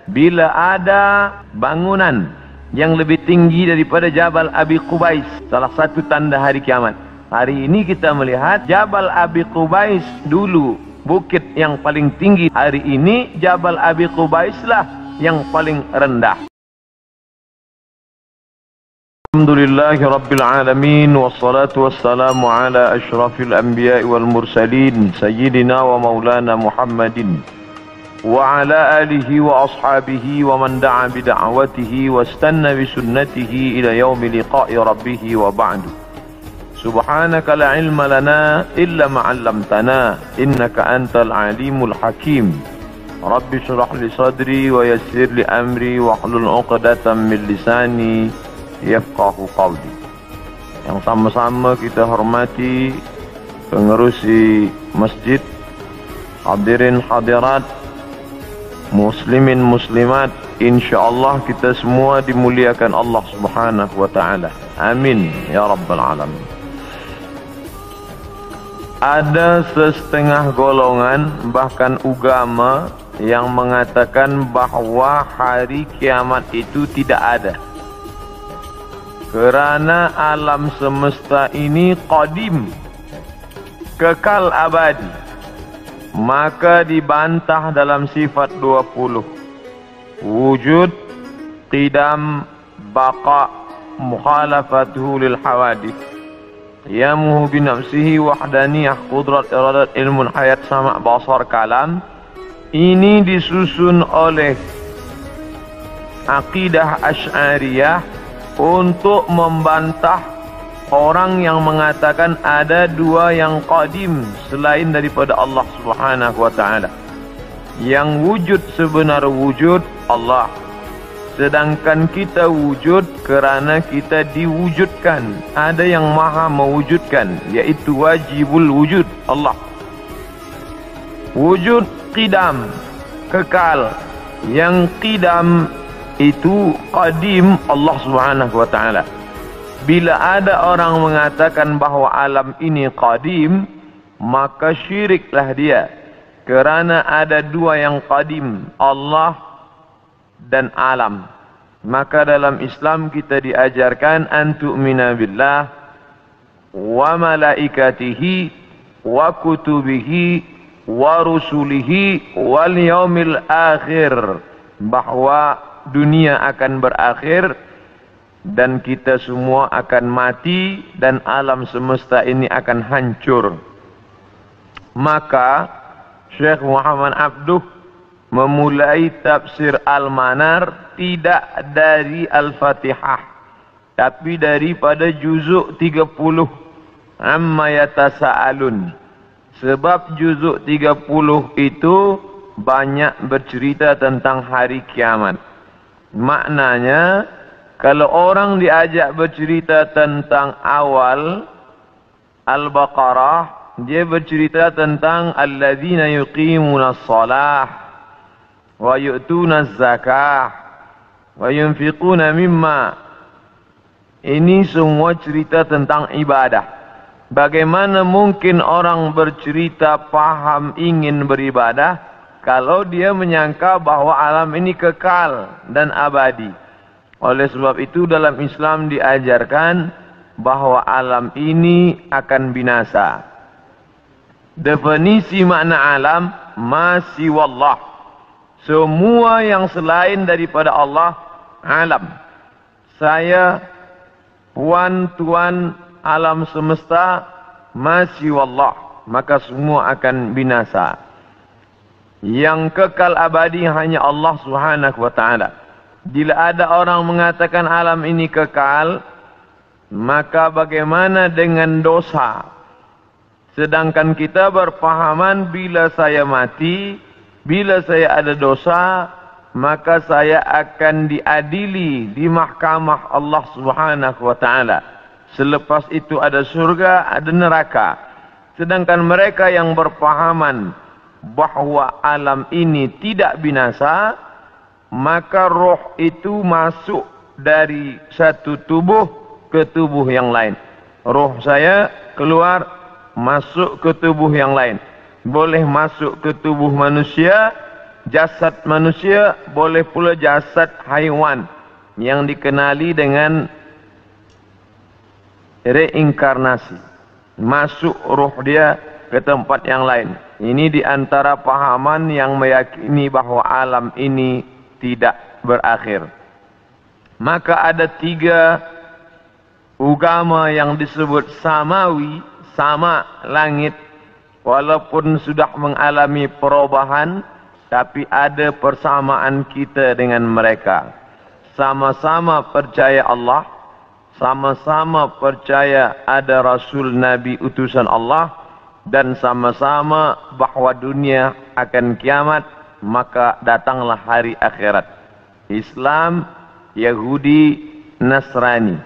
Bila ada bangunan yang lebih tinggi daripada Jabal Abi Qubais, salah satu tanda hari kiamat. Hari ini kita melihat Jabal Abi Qubais dulu bukit yang paling tinggi. Hari ini Jabal Abi Qubais lah yang paling rendah. Alhamdulillahi Rabbil Alamin, wassalatu wassalamu ala ashrafil anbiya'i wal mursalin, sayyidina wa maulana Muhammadin wa ala alihi wa ashabihi wa man da'a bida'watihi wa istanna bisunnatihi ila yaumi liqa'i rabbih wa ba'du. Subhanaka la ilma lana illa ma 'allamtana innaka antal alimul hakim. Rabbi shrah li sadri wa yassir li amri wa hlul 'uqdatam min lisani yafqahu qawli. Yang sama-sama kita hormati pengerusi masjid, hadirin hadirat, muslimin muslimat, insyaallah kita semua dimuliakan Allah Subhanahu wa taala. Amin ya rabbal alamin. Ada setengah golongan bahkan agama yang mengatakan bahwa hari kiamat itu tidak ada, kerana alam semesta ini qadim, kekal abadi. Maka dibantah dalam sifat 20. Wujud, qidam, baqa, mukhalafatuhu lil hawadith. Qiyamuhu binafsihi wahdaniyah, qudrat, iradat, ilmun, hayat, sama', basar, kalam. Ini disusun oleh akidah Asy'ariyah untuk membantah orang yang mengatakan ada dua yang qadim selain daripada Allah Subhanahu wa taala. Yang wujud sebenar wujud Allah, sedangkan kita wujud kerana kita diwujudkan. Ada yang maha mewujudkan, yaitu wajibul wujud Allah. Wujud qidam, kekal. Yang qidam itu qadim Allah Subhanahu wa taala. Bila ada orang mengatakan bahawa alam ini qadim, maka syiriklah dia, kerana ada dua yang qadim, Allah dan alam. Maka dalam Islam kita diajarkan an tu'mina billah wa malaikatihi wa kutubihi wa rusulihi wal yaumil akhir, bahawa dunia akan berakhir dan kita semua akan mati dan alam semesta ini akan hancur. Maka Syekh Muhammad Abduh memulai tafsir Al-Manar tidak dari Al-Fatihah, tapi daripada juzuk 30 Amma Yatasa'alun. Sebab juzuk 30 itu banyak bercerita tentang hari kiamat. Maknanya, kalau orang diajak bercerita tentang awal Al-Baqarah, dia bercerita tentang alladzina yuqimunas shalah wa yu'tunaz zakah wa yunfiquna mimma. Ini semua cerita tentang ibadah. Bagaimana mungkin orang bercerita paham ingin beribadah kalau dia menyangka bahawa alam ini kekal dan abadi? Oleh sebab itu dalam Islam diajarkan bahawa alam ini akan binasa. Definisi makna alam, ma siwallah, semua yang selain daripada Allah alam. Saya puan tuan alam semesta, ma siwallah, maka semua akan binasa. Yang kekal abadi hanya Allah Subhanahu wa taala. Bila ada orang mengatakan alam ini kekal, maka bagaimana dengan dosa? Sedangkan kita berpahaman bila saya mati, bila saya ada dosa, maka saya akan diadili di mahkamah Allah Subhanahu wa taala. Selepas itu ada surga, ada neraka. Sedangkan mereka yang berpahaman bahawa alam ini tidak binasa, maka roh itu masuk dari satu tubuh ke tubuh yang lain. Roh saya keluar, masuk ke tubuh yang lain. Boleh masuk ke tubuh manusia, jasad manusia, boleh pula jasad haiwan yang dikenali dengan reinkarnasi. Masuk roh dia ke tempat yang lain. Ini di antara pahaman yang meyakini bahawa alam ini tidak berakhir. Maka ada 3 agama yang disebut samawi, sama langit, walaupun sudah mengalami perubahan, tapi ada persamaan kita dengan mereka. Sama-sama percaya Allah, sama-sama percaya ada Rasul Nabi utusan Allah, dan sama-sama bahawa dunia akan kiamat, maka datanglah hari akhirat. Islam, Yahudi, Nasrani.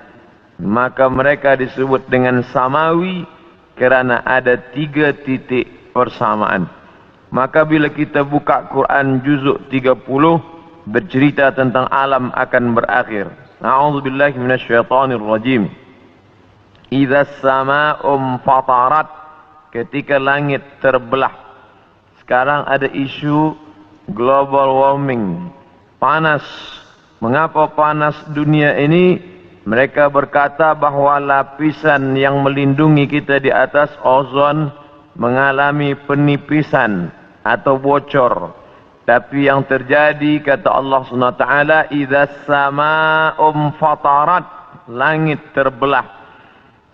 Maka mereka disebut dengan samawi kerana ada 3 titik persamaan. Maka bila kita buka Quran juzuk 30 bercerita tentang alam akan berakhir. A'udzubillahi minasyaitonirrajim. Idza as-samaa'u fatarat, ketika langit terbelah. Sekarang ada isu global warming, panas. Mengapa panas dunia ini? Mereka berkata bahawa lapisan yang melindungi kita di atas ozon mengalami penipisan atau bocor. Tapi yang terjadi, kata Allah SWT, idza as-samaa'u fatarat, langit terbelah.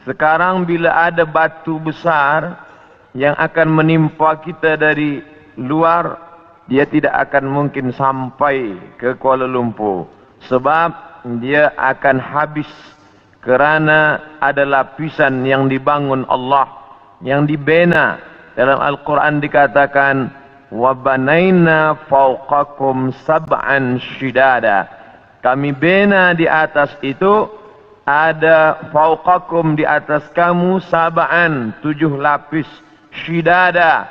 Sekarang bila ada batu besar yang akan menimpa kita dari luar, dia tidak akan mungkin sampai ke Kuala Lumpur. Sebab dia akan habis kerana ada lapisan yang dibangun Allah, yang dibina. Dalam Al-Quran dikatakan, وَبَنَيْنَا فَوْقَكُمْ سَبْعًا شِدَادًا. Kami bina di atas itu, ada fauqakum di atas kamu, sab'an, 7 lapis, shidada,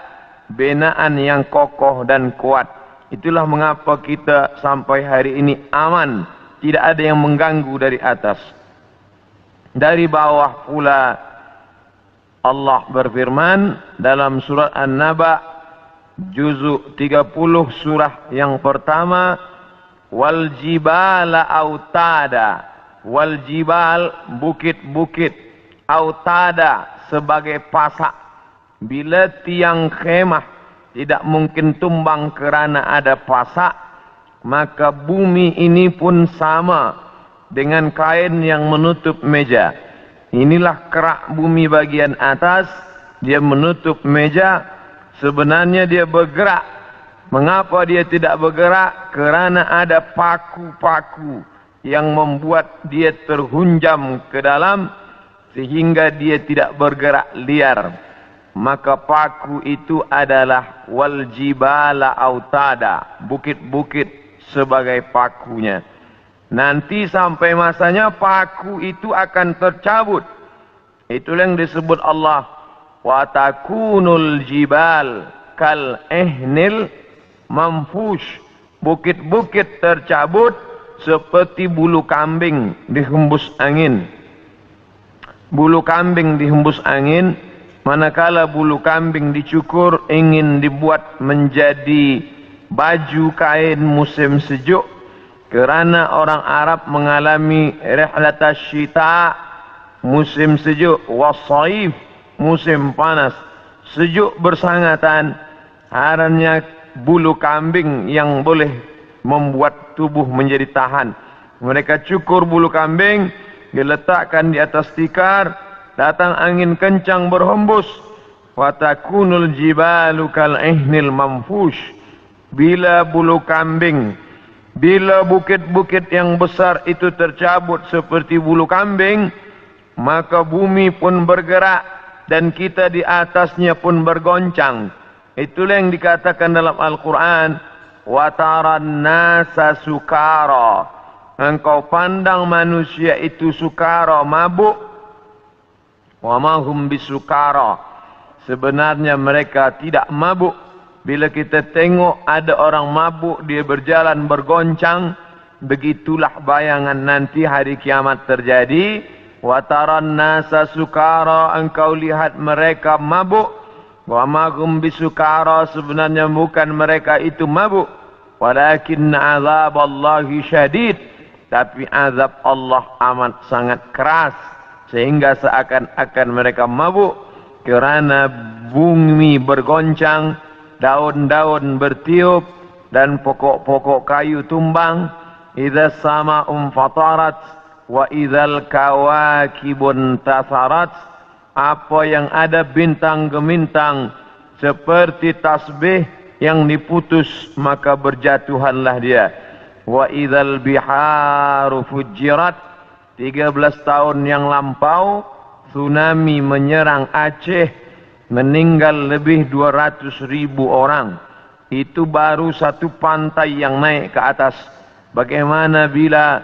binaan yang kokoh dan kuat. Itulah mengapa kita sampai hari ini aman, tidak ada yang mengganggu dari atas. Dari bawah pula Allah berfirman dalam surat An-Naba juzuk 30 surah yang pertama, wal jibala autada. Wal jibal, bukit-bukit, autada, sebagai pasak. Bila tiang khemah tidak mungkin tumbang kerana ada pasak, maka bumi ini pun sama dengan kain yang menutup meja. Inilah kerak bumi bagian atas, dia menutup meja. Sebenarnya dia bergerak. Mengapa dia tidak bergerak? Kerana ada paku-paku yang membuat dia terhunjam ke dalam sehingga dia tidak bergerak liar. Maka paku itu adalah wal jibala autada, bukit-bukit sebagai pakunya. Nanti sampai masanya paku itu akan tercabut. Itulah yang disebut Allah, wa takunul jibal kal ihnil manfush. Bukit-bukit tercabut seperti bulu kambing dihembus angin. Bulu kambing dihembus angin, manakala bulu kambing dicukur ingin dibuat menjadi baju kain musim sejuk. Kerana orang Arab mengalami rihlatas syita, musim sejuk, wasaif, musim panas. Sejuk bersangatan, haranya bulu kambing yang boleh membuat tubuh menjadi tahan. Mereka cukur bulu kambing, diletakkan di atas tikar, datang angin kencang berhembus. Watakunul jibalu kal ihnil manfush. Bila bulu kambing, bila bukit-bukit yang besar itu tercabut seperti bulu kambing, maka bumi pun bergerak dan kita di atasnya pun bergoncang. Itulah yang dikatakan dalam Al-Quran, wataran nasa sukara. Engkau pandang manusia itu sukara, mabuk. Wa ma hum bisukara. Sebenarnya mereka tidak mabuk. Bila kita tengok ada orang mabuk, dia berjalan bergoncang, begitulah bayangan nanti hari kiamat terjadi. Wataran nasa sukara, engkau lihat mereka mabuk. Wa ma hum bisukara, sebenarnya bukan mereka itu mabuk. walakin azab Allahi syadid, tapi azab Allah amat sangat keras, sehingga seakan-akan mereka mabuk kerana bumi bergoncang, daun-daun bertiup dan pokok-pokok kayu tumbang. Idza sama'un fatarat wa idzal kawakibun tasarat. Apa yang ada bintang gemintang seperti tasbih yang diputus, maka berjatuhanlah dia. Wa idzal biharu fujirat. 13 tahun yang lampau tsunami menyerang Aceh, meninggal lebih 200.000 orang. Itu baru satu pantai yang naik ke atas. Bagaimana bila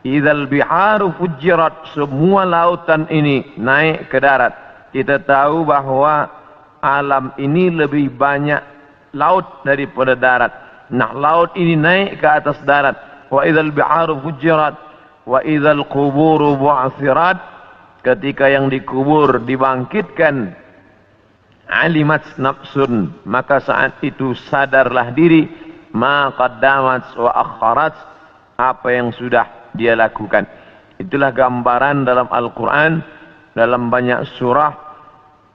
idzal biharu fujirat, semua lautan ini naik ke darat? Kita tahu bahwa alam ini lebih banyak laut daripada darat. Nah, laut ini naik ke atas darat. Wa idzal biharu fujirat wa idzal quburu bu'athirat. Ketika yang dikubur dibangkitkan, alimat nafsun, maka saat itu sadarlah diri, ma qaddamat wa akharat, apa yang sudah dia lakukan. Itulah gambaran dalam Al-Quran, dalam banyak surah.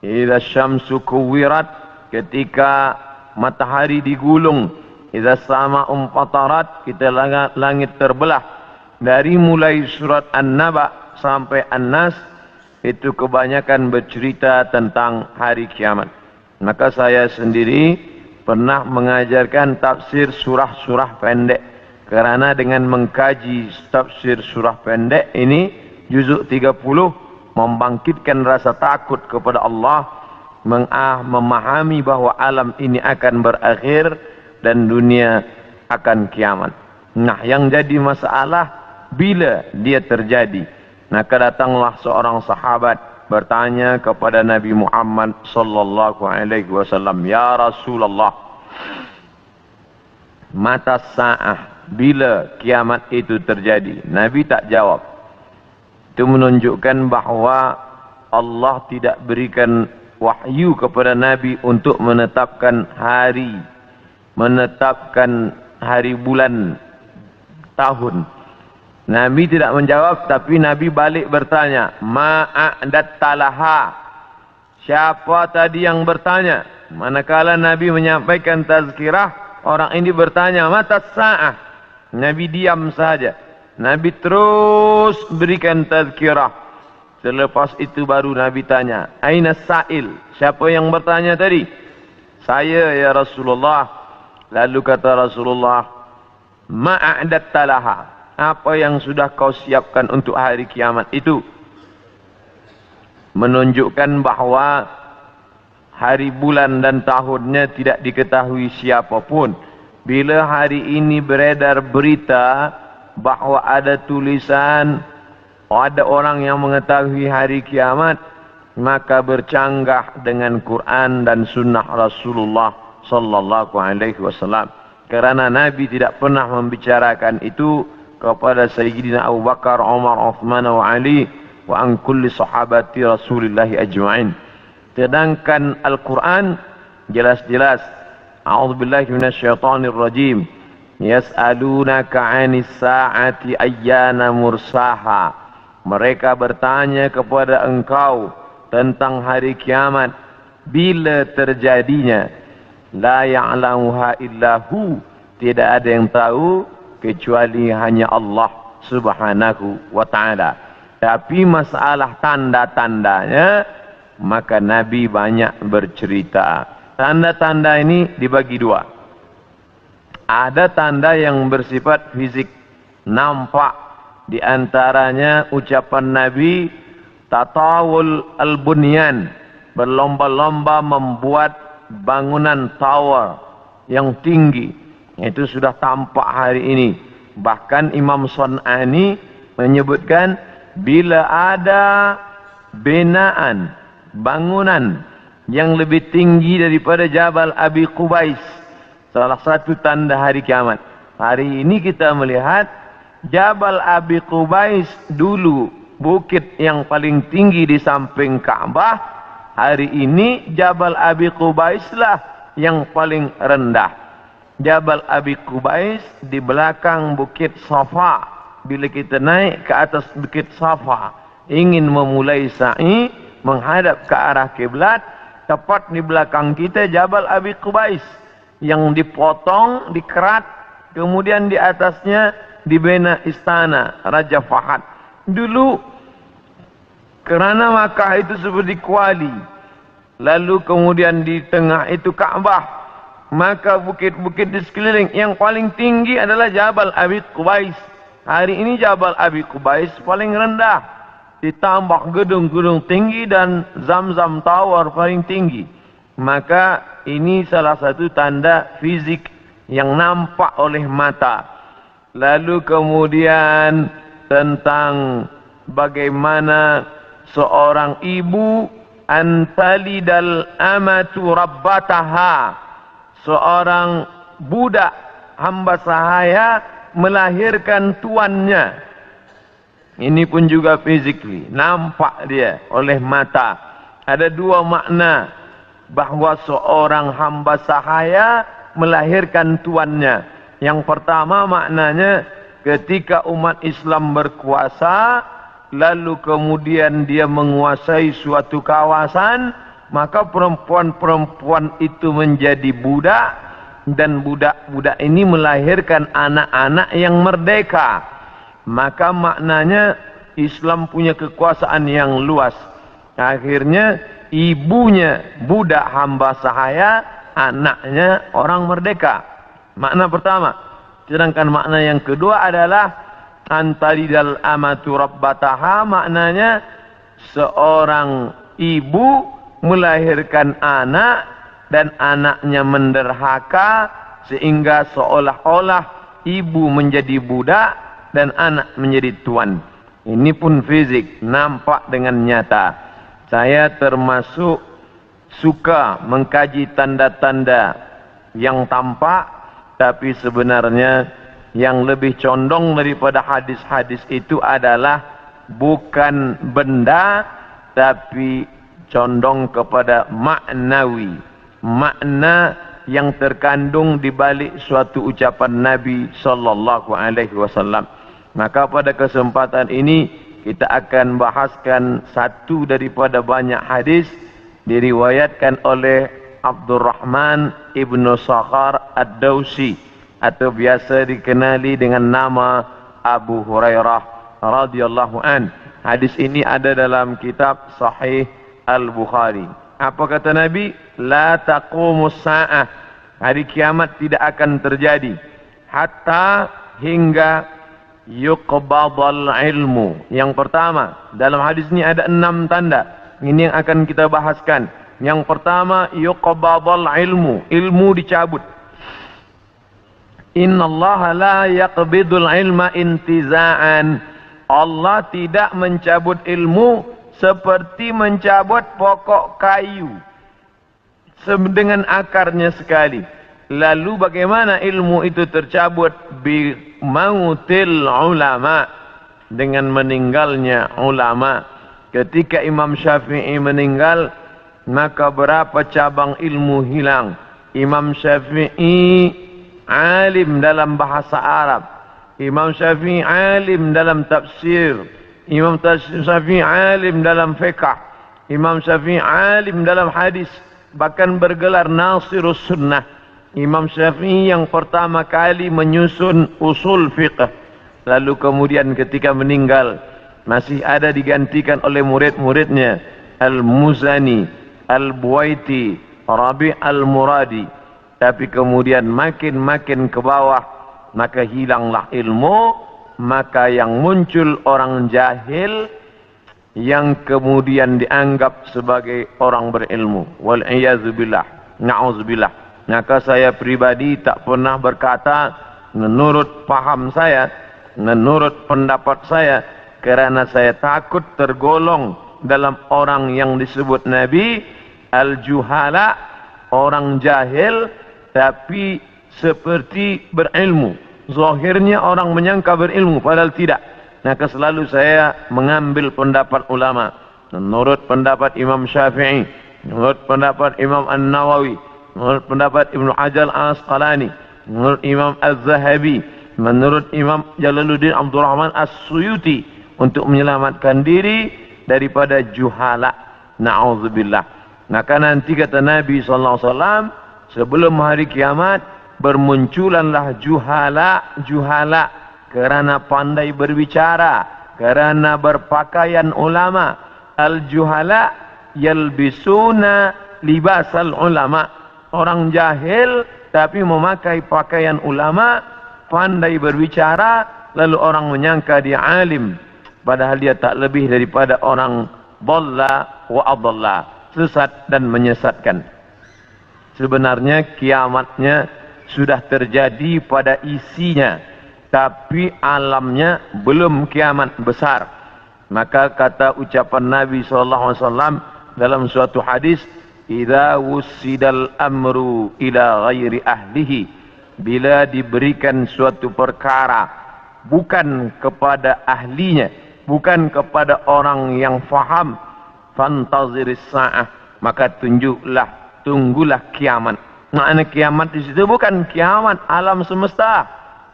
Idza syamsu kuwirat, ketika matahari digulung. Idza sama'un fatarat, kita langit terbelah. Dari mulai surat An-Naba sampai An-Nas, itu kebanyakan bercerita tentang hari kiamat. Maka saya sendiri pernah mengajarkan tafsir surah-surah pendek. Kerana dengan mengkaji tafsir surah pendek ini, juzuk 30, membangkitkan rasa takut kepada Allah, memahami bahawa alam ini akan berakhir dan dunia akan kiamat. Nah, yang jadi masalah bila dia terjadi. Maka datanglah seorang sahabat bertanya kepada Nabi Muhammad sallallahu alaihi wasallam, "Ya Rasulullah, mata sa'ah, bila kiamat itu terjadi?" Nabi tak jawab. Itu menunjukkan bahawa Allah tidak berikan wahyu kepada Nabi untuk menetapkan hari, menetapkan hari, bulan, tahun. Nabi tidak menjawab, tapi Nabi balik bertanya, "Ma'adat talaha?" Siapa tadi yang bertanya? Manakala Nabi menyampaikan tazkirah, orang ini bertanya, "Mata sa'ah?" Nabi diam saja. Nabi terus berikan tazkirah. Selepas itu baru Nabi tanya, "Aina sa'il?" Siapa yang bertanya tadi? "Saya ya Rasulullah." Lalu kata Rasulullah, "Ma'adat talaha?" Apa yang sudah kau siapkan untuk hari kiamat itu? Menunjukkan bahawa hari, bulan dan tahunnya tidak diketahui siapapun. Bila hari ini beredar berita bahawa ada tulisan, ada orang yang mengetahui hari kiamat, maka bercanggah dengan Quran dan sunnah Rasulullah sallallahu alaihi wasallam. Kerana Nabi tidak pernah membicarakan itu kepada Sayyidina Abu Bakar, Umar, Uthman wa Ali wa an kulli sahabati Rasulillah ajma'in. Sedangkan Al-Quran jelas-jelas, a'udzubillahi minasyaitonir rajim, yas'alunaka 'anis sa'ati ayyana mursaha. Mereka bertanya kepada engkau tentang hari kiamat, bila terjadinya. La ya'lamuha illahu, tidak ada yang tahu kecuali hanya Allah subhanahu wa ta'ala. Tapi masalah tanda-tandanya, maka Nabi banyak bercerita. Tanda-tanda ini dibagi dua. Ada tanda yang bersifat fisik, nampak. Di antaranya ucapan Nabi, tatawul al-bunyan, berlomba-lomba membuat bangunan tower yang tinggi. Itu sudah tampak hari ini. Bahkan Imam Sun'ani menyebutkan, bila ada binaan, bangunan yang lebih tinggi daripada Jabal Abi Qubais, salah satu tanda hari kiamat. Hari ini kita melihat Jabal Abi Qubais dulu bukit yang paling tinggi di samping Ka'bah. Hari ini Jabal Abi Qubais lah yang paling rendah. Jabal Abi Qubais di belakang Bukit Safa. Bila kita naik ke atas Bukit Safa, ingin memulai sa'i menghadap ke arah kiblat, tepat di belakang kita Jabal Abi Qubais yang dipotong, dikerat, kemudian di atasnya dibina istana Raja Fahad. Dulu kerana Makkah itu seperti kuali, lalu kemudian di tengah itu Ka'bah, maka bukit-bukit di sekeliling yang paling tinggi adalah Jabal Abi Qubais. Hari ini Jabal Abi Qubais paling rendah, ditambah gedung-gedung tinggi dan Zamzam Tower paling tinggi. Maka ini salah satu tanda fizik yang nampak oleh mata. Lalu kemudian tentang bagaimana seorang ibu antalidal amatu rabbataha, seorang budak hamba sahaya melahirkan tuannya. Ini pun juga physically nampak dia oleh mata. Ada dua makna bahawa seorang hamba sahaya melahirkan tuannya. Yang pertama maknanya ketika umat Islam berkuasa, lalu kemudian dia menguasai suatu kawasan, maka perempuan-perempuan itu menjadi budak, dan budak-budak ini melahirkan anak-anak yang merdeka. Maka maknanya Islam punya kekuasaan yang luas. Akhirnya ibunya budak hamba sahaya, anaknya orang merdeka. Makna pertama. Sedangkan makna yang kedua adalah antalidal amatu rabbataha, maknanya seorang ibu melahirkan anak dan anaknya menderhaka sehingga seolah-olah ibu menjadi budak dan anak menjadi tuan. Ini pun fizik, nampak dengan nyata. Saya termasuk suka mengkaji tanda-tanda yang tampak, tapi sebenarnya yang lebih condong daripada hadis-hadis itu adalah bukan benda, tapi condong kepada maknawi. Makna yang terkandung di balik suatu ucapan Nabi sallallahu alaihi wasallam. Maka pada kesempatan ini kita akan bahaskan satu daripada banyak hadis diriwayatkan oleh Abdurrahman ibnu Sakhar Ad-Dawsi, atau biasa dikenali dengan nama Abu Hurairah radhiyallahu an. Hadis ini ada dalam kitab Sahih Al-Bukhari. Apa kata Nabi? La taqumus sa'ah. Hari kiamat tidak akan terjadi hatta hingga yuqbadal ilmu. Yang pertama, dalam hadis ini ada 6 tanda. Ini yang akan kita bahaskan. Yang pertama, yuqbadal ilmu. Ilmu dicabut. Inna Allah la yaqbidul ilma intiza'an. Allah tidak mencabut ilmu seperti mencabut pokok kayu dengan akarnya sekali. Lalu bagaimana ilmu itu tercabut? Bi mautil ulama, dengan meninggalnya ulama. Ketika Imam Syafi'i meninggal, maka berapa cabang ilmu hilang. Imam Syafi'i alim dalam bahasa Arab, Imam Syafi'i alim dalam tafsir, Imam Syafi'i alim dalam fiqh, Imam Syafi'i alim dalam hadis, bahkan bergelar Nasirus Sunnah. Imam Syafi'i yang pertama kali menyusun usul fiqh. Lalu kemudian ketika meninggal masih ada digantikan oleh murid-muridnya, Al-Muzani, Al-Buwaiti, Rabi' Al-Muradi. Tapi kemudian makin ke bawah, maka hilanglah ilmu. Maka yang muncul orang jahil yang kemudian dianggap sebagai orang berilmu. Wal'iyazubillah, na'udzubillah. Maka saya pribadi tak pernah berkata menurut paham saya, menurut pendapat saya, kerana saya takut tergolong dalam orang yang disebut Nabi al-juhala, orang jahil tapi seperti berilmu. Zahirnya orang menyangka berilmu, padahal tidak. Maka selalu saya mengambil pendapat ulama. Menurut pendapat Imam Syafi'i, menurut pendapat Imam An-Nawawi, menurut pendapat Ibnu Hajar Al-Asqalani, menurut Imam Az-Zahabi, menurut Imam Jalaluddin Abdul Rahman As-Suyuti, untuk menyelamatkan diri daripada juhala. Na'udzubillah. Maka nanti kata Nabi SAW, sebelum hari kiamat bermunculanlah juhala kerana pandai berbicara, kerana berpakaian ulama. Al-juhala yalbisuna libasal ulama. Orang jahil tapi memakai pakaian ulama, pandai berbicara, lalu orang menyangka dia alim, padahal dia tak lebih daripada orang dhalla wa adalla, sesat dan menyesatkan. Sebenarnya kiamatnya sudah terjadi pada isinya, tapi alamnya belum kiamat besar. Maka kata ucapan Nabi SAW dalam suatu hadis, idza wussidal amru ila ghairi ahlihi, bila diberikan suatu perkara bukan kepada ahlinya, bukan kepada orang yang faham, fantaziris sa'ah, maka tunggulah kiamat. Makna kiamat di situ bukan kiamat alam semesta,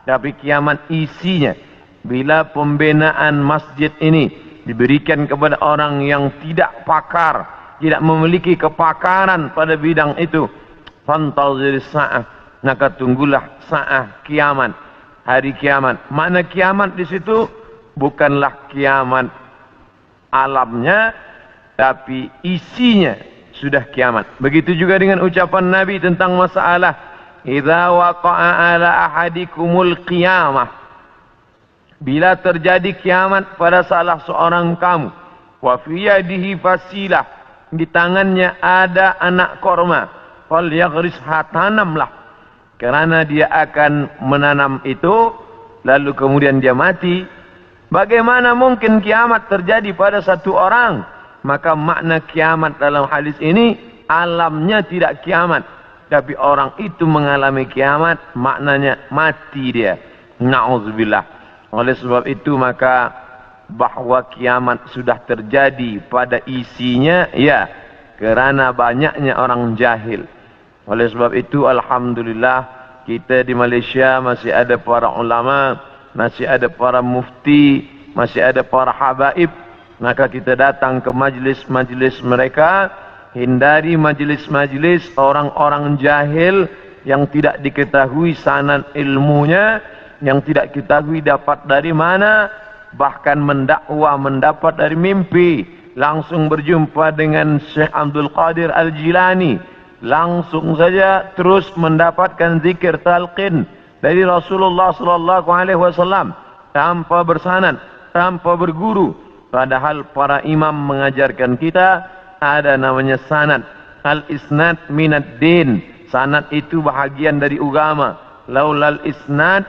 tapi kiamat isinya. Bila pembinaan masjid ini diberikan kepada orang yang tidak pakar, tidak memiliki kepakaran pada bidang itu, fantaziris sa'ah, maka tunggulah sa'ah, kiamat, hari kiamat. Makna kiamat di situ bukanlah kiamat alamnya, tapi isinya sudah kiamat. Begitu juga dengan ucapan Nabi tentang masalah idza waqa'a ala ahadikumul qiyamah, bila terjadi kiamat pada salah seorang kamu, wa fi yadihi fasilah, di tangannya ada anak korma, falyaghrisha, tanamlah, kerana dia akan menanam itu lalu kemudian dia mati. Bagaimana mungkin kiamat terjadi pada satu orang? Maka makna kiamat dalam hadis ini, alamnya tidak kiamat, tapi orang itu mengalami kiamat, maknanya mati dia. Na'udzubillah. Oleh sebab itu maka bahwa kiamat sudah terjadi pada isinya, ya, kerana banyaknya orang jahil. Oleh sebab itu alhamdulillah kita di Malaysia masih ada para ulama, masih ada para mufti, masih ada para habaib. Maka kita datang ke majlis-majlis mereka, hindari majlis-majlis orang-orang jahil yang tidak diketahui sanad ilmunya, yang tidak diketahui dapat dari mana, bahkan mendakwa mendapat dari mimpi. Langsung berjumpa dengan Syekh Abdul Qadir Al-Jilani, langsung saja terus mendapatkan zikir talqin dari Rasulullah SAW tanpa bersanad, tanpa berguru. Padahal para imam mengajarkan kita ada namanya sanad. Al-isnad minad din. Sanad itu bahagian dari agama. Laulal isnad,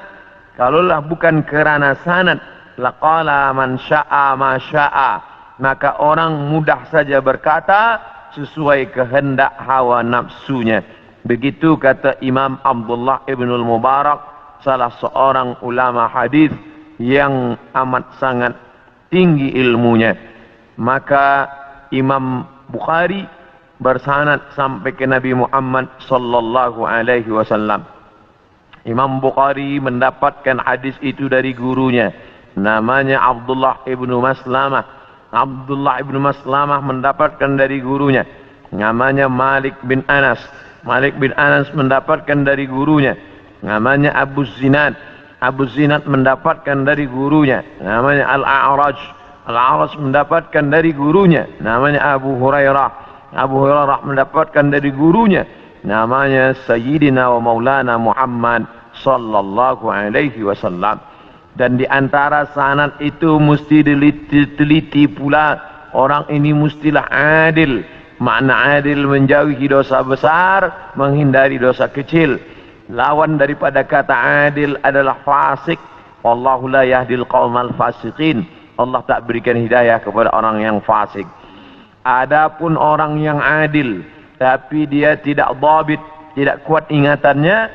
kalaulah bukan kerana sanad, laqala man sya'a ma sya'a, maka orang mudah saja berkata sesuai kehendak hawa nafsunya. Begitu kata Imam Abdullah Ibnul Mubarak, salah seorang ulama hadis yang amat sangat tinggi ilmunya. Maka Imam Bukhari bersanad sampai ke Nabi Muhammad sallallahu alaihi wasallam. Imam Bukhari mendapatkan hadis itu dari gurunya, namanya Abdullah ibnu Maslamah. Abdullah ibnu Maslamah mendapatkan dari gurunya, namanya Malik bin Anas. Malik bin Anas mendapatkan dari gurunya, namanya Abu Zinad. Abu Zinad mendapatkan dari gurunya, namanya Al-A'raj. Al-A'raj mendapatkan dari gurunya, namanya Abu Hurairah. Abu Hurairah mendapatkan dari gurunya, namanya Sayyidina wa Maulana Muhammad sallallahu alaihi wasallam. Dan di antara sanad itu mesti diteliti pula, orang ini mestilah adil. Makna adil menjauhi dosa besar, menghindari dosa kecil. Lawan daripada kata adil adalah fasik. Wallahu la yahdil qaumal fasiqin. Allah tak berikan hidayah kepada orang yang fasik. Adapun orang yang adil tapi dia tidak dhabit, tidak kuat ingatannya,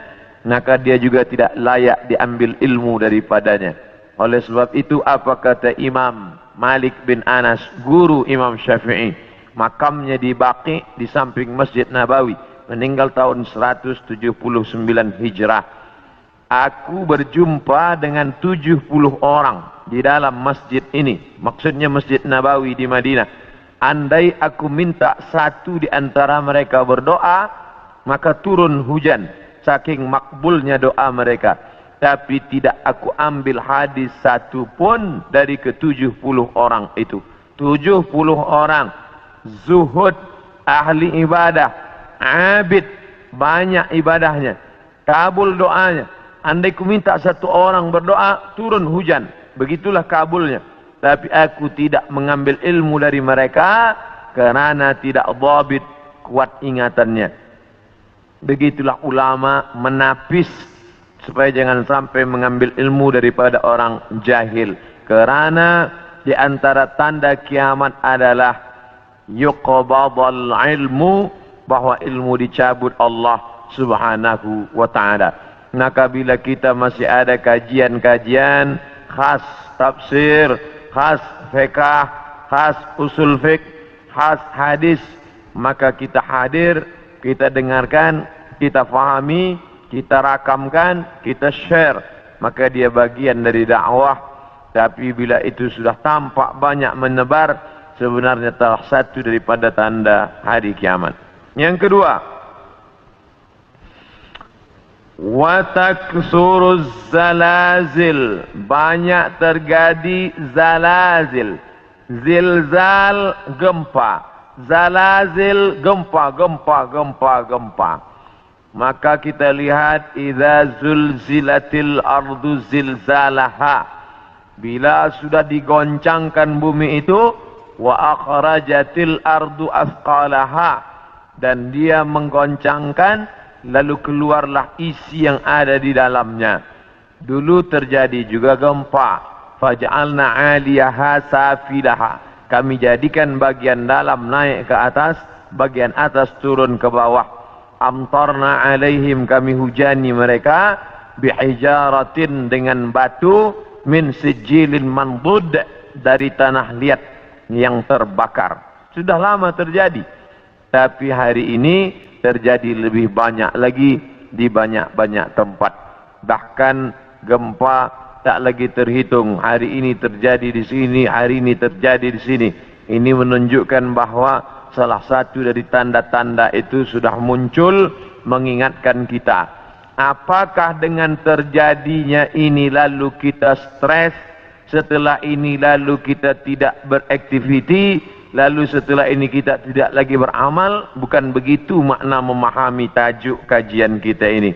maka dia juga tidak layak diambil ilmu daripadanya. Oleh sebab itu apa kata Imam Malik bin Anas, guru Imam Syafi'i? Makamnya di Baqi di samping Masjid Nabawi, meninggal tahun 179 Hijrah. aku berjumpa dengan 70 orang di dalam masjid ini. Maksudnya Masjid Nabawi di Madinah. Andai aku minta satu di antara mereka berdoa, maka turun hujan. Saking makbulnya doa mereka. Tapi tidak aku ambil hadis satu pun dari ke-70 orang itu. 70 orang. Zuhud, ahli ibadah, abid, banyak ibadahnya. Kabul doanya. Andai ku minta satu orang berdoa, turun hujan. Begitulah kabulnya. Tapi aku tidak mengambil ilmu dari mereka kerana tidak dhabit, kuat ingatannya. Begitulah ulama menapis supaya jangan sampai mengambil ilmu daripada orang jahil. Kerana di antara tanda kiamat adalah yuqbadul ilmu, bahwa ilmu dicabut Allah Subhanahu wa ta'ala. Maka bila kita masih ada kajian-kajian khas tafsir, khas fiqh, khas usul fiqh, khas hadis, maka kita hadir, kita dengarkan, kita fahami, kita rakamkan, kita share, maka dia bagian dari dakwah. Tapi bila itu sudah tampak banyak menebar, sebenarnya telah satu daripada tanda hari kiamat. Yang kedua, wa taksuruz zalazil, banyak terjadi zalazil. Zilzal, gempa. Zalazil, gempa. Maka kita lihat, idza zulzilatil ardu zilzalaha, bila sudah digoncangkan bumi itu, wa akhrajatil ardu athqalaha, dan dia menggoncangkan, lalu keluarlah isi yang ada di dalamnya. Dulu terjadi juga gempa. Faj'alna 'aliyaha safilaha, kami jadikan bagian dalam naik ke atas, bagian atas turun ke bawah. Amtarna 'alaihim, kami hujani mereka, bihijaratin, dengan batu, min sijilin mandud, dari tanah liat yang terbakar. Sudah lama terjadi, tapi hari ini terjadi lebih banyak lagi di banyak-banyak tempat. Bahkan gempa tak lagi terhitung. Hari ini terjadi di sini, hari ini terjadi di sini. Ini menunjukkan bahawa salah satu dari tanda-tanda itu sudah muncul mengingatkan kita. Apakah dengan terjadinya ini lalu kita stres, setelah ini lalu kita tidak beraktiviti, lalu setelah ini kita tidak lagi beramal? Bukan begitu makna memahami tajuk kajian kita ini.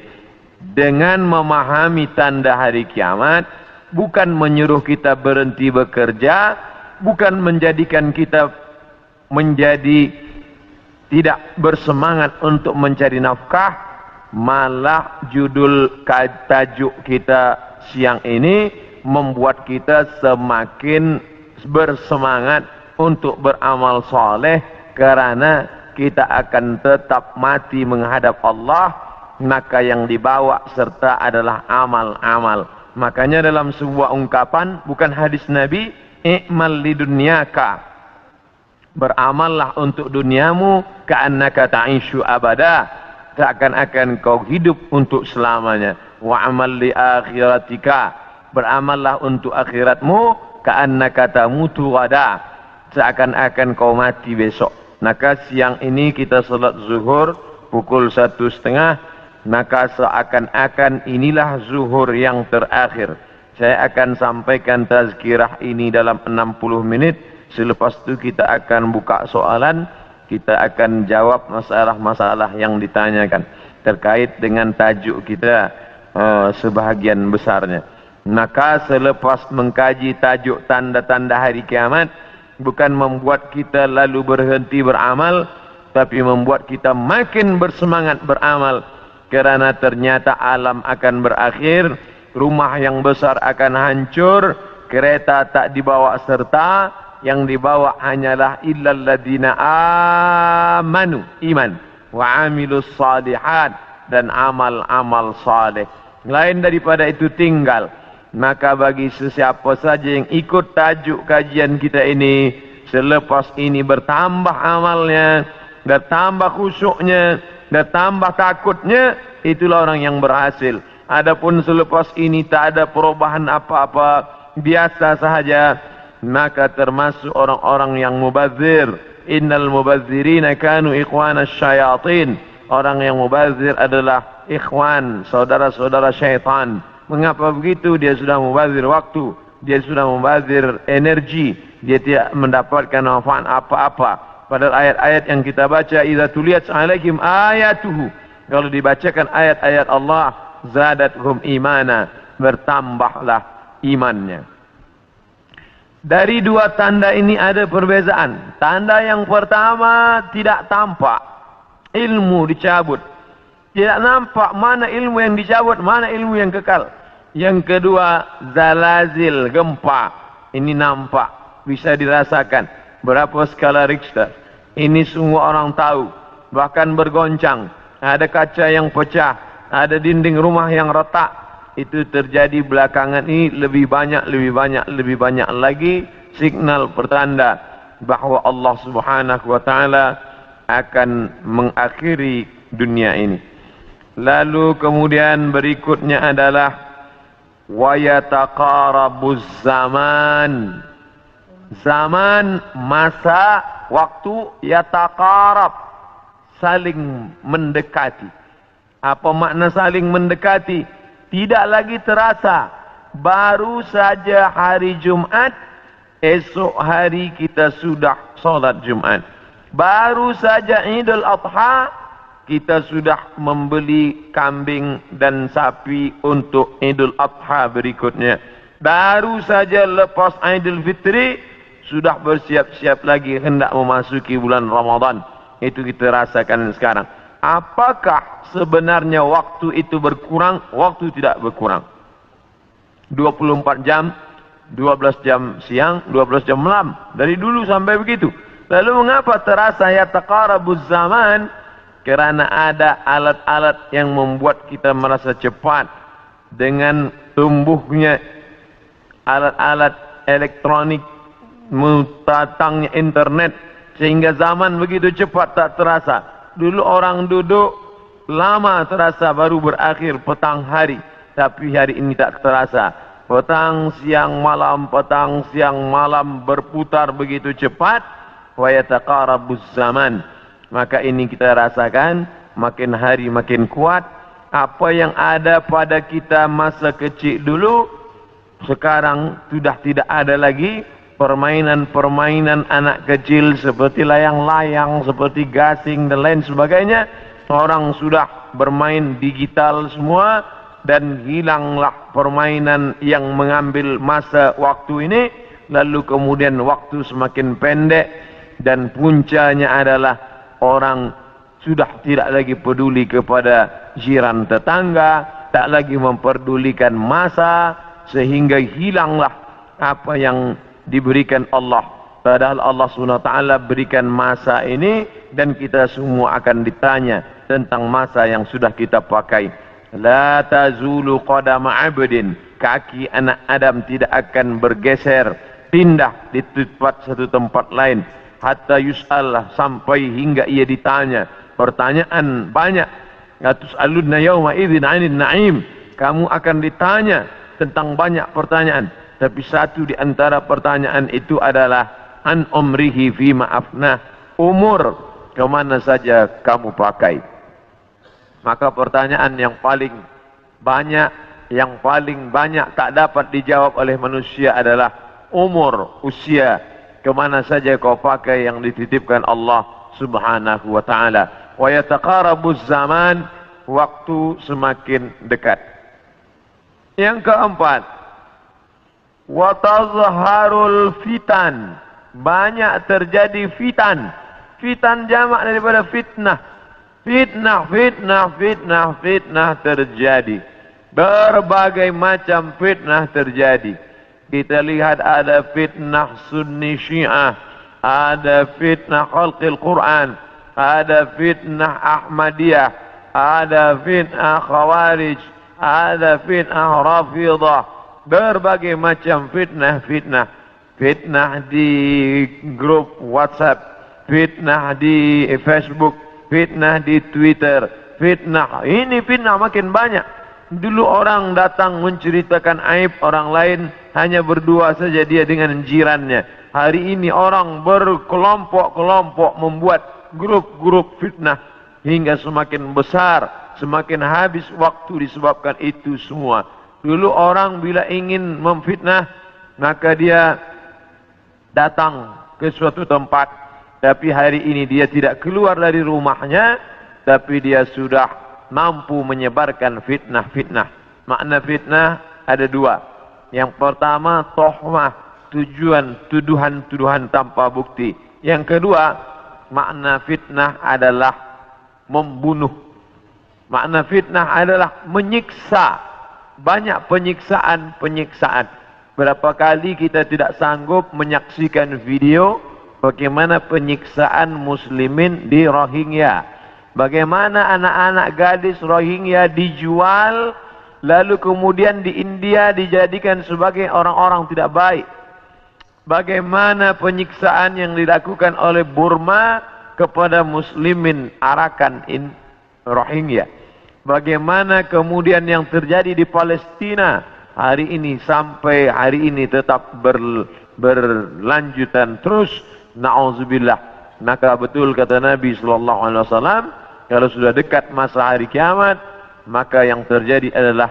Dengan memahami tanda hari kiamat, bukan menyuruh kita berhenti bekerja, bukan menjadikan kita menjadi tidak bersemangat untuk mencari nafkah, malah judul tajuk kita siang ini membuat kita semakin bersemangat untuk beramal soleh, kerana kita akan tetap mati menghadap Allah. Maka yang dibawa serta adalah amal-amal. Makanya dalam sebuah ungkapan, bukan hadis Nabi, i'mal lidunyaka, beramallah untuk duniamu, ka'annaka ta'ishu abada, seakan-akan kau hidup untuk selamanya. Wa'amal li akhiratika, beramallah untuk akhiratmu, ka'annaka tamutu gada, seakan-akan kau mati besok. Maka siang ini kita salat zuhur pukul 1:30, maka seakan-akan inilah zuhur yang terakhir. Saya akan sampaikan tazkirah ini dalam 60 menit. Selepas itu kita akan buka soalan, kita akan jawab masalah-masalah yang ditanyakan terkait dengan tajuk kita sebahagian besarnya. Maka selepas mengkaji tajuk tanda-tanda hari kiamat, bukan membuat kita lalu berhenti beramal, tapi membuat kita makin bersemangat beramal. Kerana ternyata alam akan berakhir, rumah yang besar akan hancur, kereta tak dibawa serta, yang dibawa hanyalah illal ladina amanu, iman, wa amilus salihat, dan amal-amal saleh. Lain daripada itu tinggal. Maka bagi sesiapa saja yang ikut tajuk kajian kita ini, selepas ini bertambah amalnya, bertambah khusyuknya, bertambah takutnya, itulah orang yang berhasil. Adapun selepas ini tak ada perubahan apa-apa, biasa sahaja, maka termasuk orang-orang yang mubazir. Innal mubazirina kanu ikhwana syayatin. Orang yang mubazir adalah ikhwan, saudara-saudara syaitan. Mengapa begitu? Dia sudah mubazir waktu, dia sudah mubazir energi, dia tidak mendapatkan manfaat apa-apa. Padahal ayat-ayat yang kita baca, idza tuliyat alaihim ayatuhu, kalau dibacakan ayat-ayat Allah, zadathum imana, bertambahlah imannya. Dari dua tanda ini ada perbezaan. Tanda yang pertama tidak tampak, ilmu dicabut. Tidak nampak mana ilmu yang dicabut, mana ilmu yang kekal. Yang kedua, zalazil, gempa. Ini nampak, bisa dirasakan. Berapa skala Richter? Ini semua orang tahu. Bahkan bergoncang. Ada kaca yang pecah, ada dinding rumah yang retak. Itu terjadi belakangan ini lebih banyak lagi signal pertanda bahwa Allah Subhanahu wa taala akan mengakhiri dunia ini. Lalu kemudian berikutnya adalah wa yataqarabuz zaman. Zaman, masa, waktu, yataqarab, saling mendekati. Apa makna saling mendekati? Tidak lagi terasa. Baru saja hari Jumat, esok hari kita sudah salat Jumat. Baru saja Idul Adha, kita sudah membeli kambing dan sapi untuk Idul Adha berikutnya. Baru saja lepas Idul Fitri, sudah bersiap-siap lagi hendak memasuki bulan Ramadan. Itu kita rasakan sekarang. Apakah sebenarnya waktu itu berkurang? Waktu tidak berkurang. 24 jam, 12 jam siang, 12 jam malam. Dari dulu sampai begitu. Lalu mengapa terasa yataqarabuz zaman? Kerana ada alat-alat yang membuat kita merasa cepat. Dengan tumbuhnya alat-alat elektronik, datangnya internet, sehingga zaman begitu cepat tak terasa. Dulu orang duduk lama terasa, baru berakhir petang hari. Tapi hari ini tak terasa. Petang siang malam, petang siang malam berputar begitu cepat. Wa yataqarabuz zaman. Maka ini kita rasakan, makin hari makin kuat. Apa yang ada pada kita masa kecil dulu, sekarang sudah tidak ada lagi. Permainan-permainan anak kecil seperti layang-layang, seperti gasing dan lain sebagainya. Orang sudah bermain digital semua, dan hilanglah permainan yang mengambil masa waktu ini. Lalu kemudian waktu semakin pendek, dan puncanya adalah orang sudah tidak lagi peduli kepada jiran tetangga, tak lagi memperdulikan masa, sehingga hilanglah apa yang diberikan Allah. Padahal Allah SWT berikan masa ini, dan kita semua akan ditanya tentang masa yang sudah kita pakai. La tazulu qadama abdin, kaki anak Adam tidak akan bergeser, pindah di satu tempat lain. Hatta yus'al, sampai hingga ia ditanya. Pertanyaan banyak. Tus'alunna yawma idzin 'anil na'im. Kamu akan ditanya tentang banyak pertanyaan. Tapi satu di antara pertanyaan itu adalah an umrihi fima afnah, umur kemana saja kamu pakai. Maka pertanyaan yang paling banyak tak dapat dijawab oleh manusia adalah umur, usia, kemana saja kau pakai yang dititipkan Allah Subhanahu wa taala. Wa yataqarabuz zaman, waktu semakin dekat. Yang keempat, wa tazharul fitan, banyak terjadi fitan. Fitan jamak daripada fitnah. Fitnah terjadi. Berbagai macam fitnah terjadi. Kita lihat ada fitnah Sunni Syiah, ada fitnah khalqil Quran, ada fitnah Ahmadiyah, ada fitnah Khawarij, ada fitnah Rafidah. Berbagai macam fitnah. Fitnah di grup WhatsApp, fitnah di Facebook, fitnah di Twitter, fitnah. Ini fitnah makin banyak. Dulu orang datang menceritakan aib orang lain, hanya berdua saja dia dengan jirannya. Hari ini orang berkelompok-kelompok membuat grup-grup fitnah hingga semakin besar, semakin habis waktu disebabkan itu semua. Dulu orang bila ingin memfitnah, maka dia datang ke suatu tempat, tapi hari ini dia tidak keluar dari rumahnya, tapi dia sudah mampu menyebarkan fitnah-fitnah. Makna fitnah ada dua. Yang pertama, tohmah, tuduhan-tuduhan tanpa bukti. Yang kedua, makna fitnah adalah membunuh. Makna fitnah adalah menyiksa. Banyak penyiksaan. Berapa kali kita tidak sanggup menyaksikan video bagaimana penyiksaan muslimin di Rohingya. Bagaimana anak-anak gadis Rohingya dijual, lalu kemudian di India dijadikan sebagai orang-orang tidak baik. Bagaimana penyiksaan yang dilakukan oleh Burma kepada muslimin Arakan Rohingya. Bagaimana kemudian yang terjadi di Palestina hari ini sampai hari ini tetap berlanjutan terus. Na'udzubillah. Maka betul kata Nabi SAW, kalau sudah dekat masa hari kiamat, maka yang terjadi adalah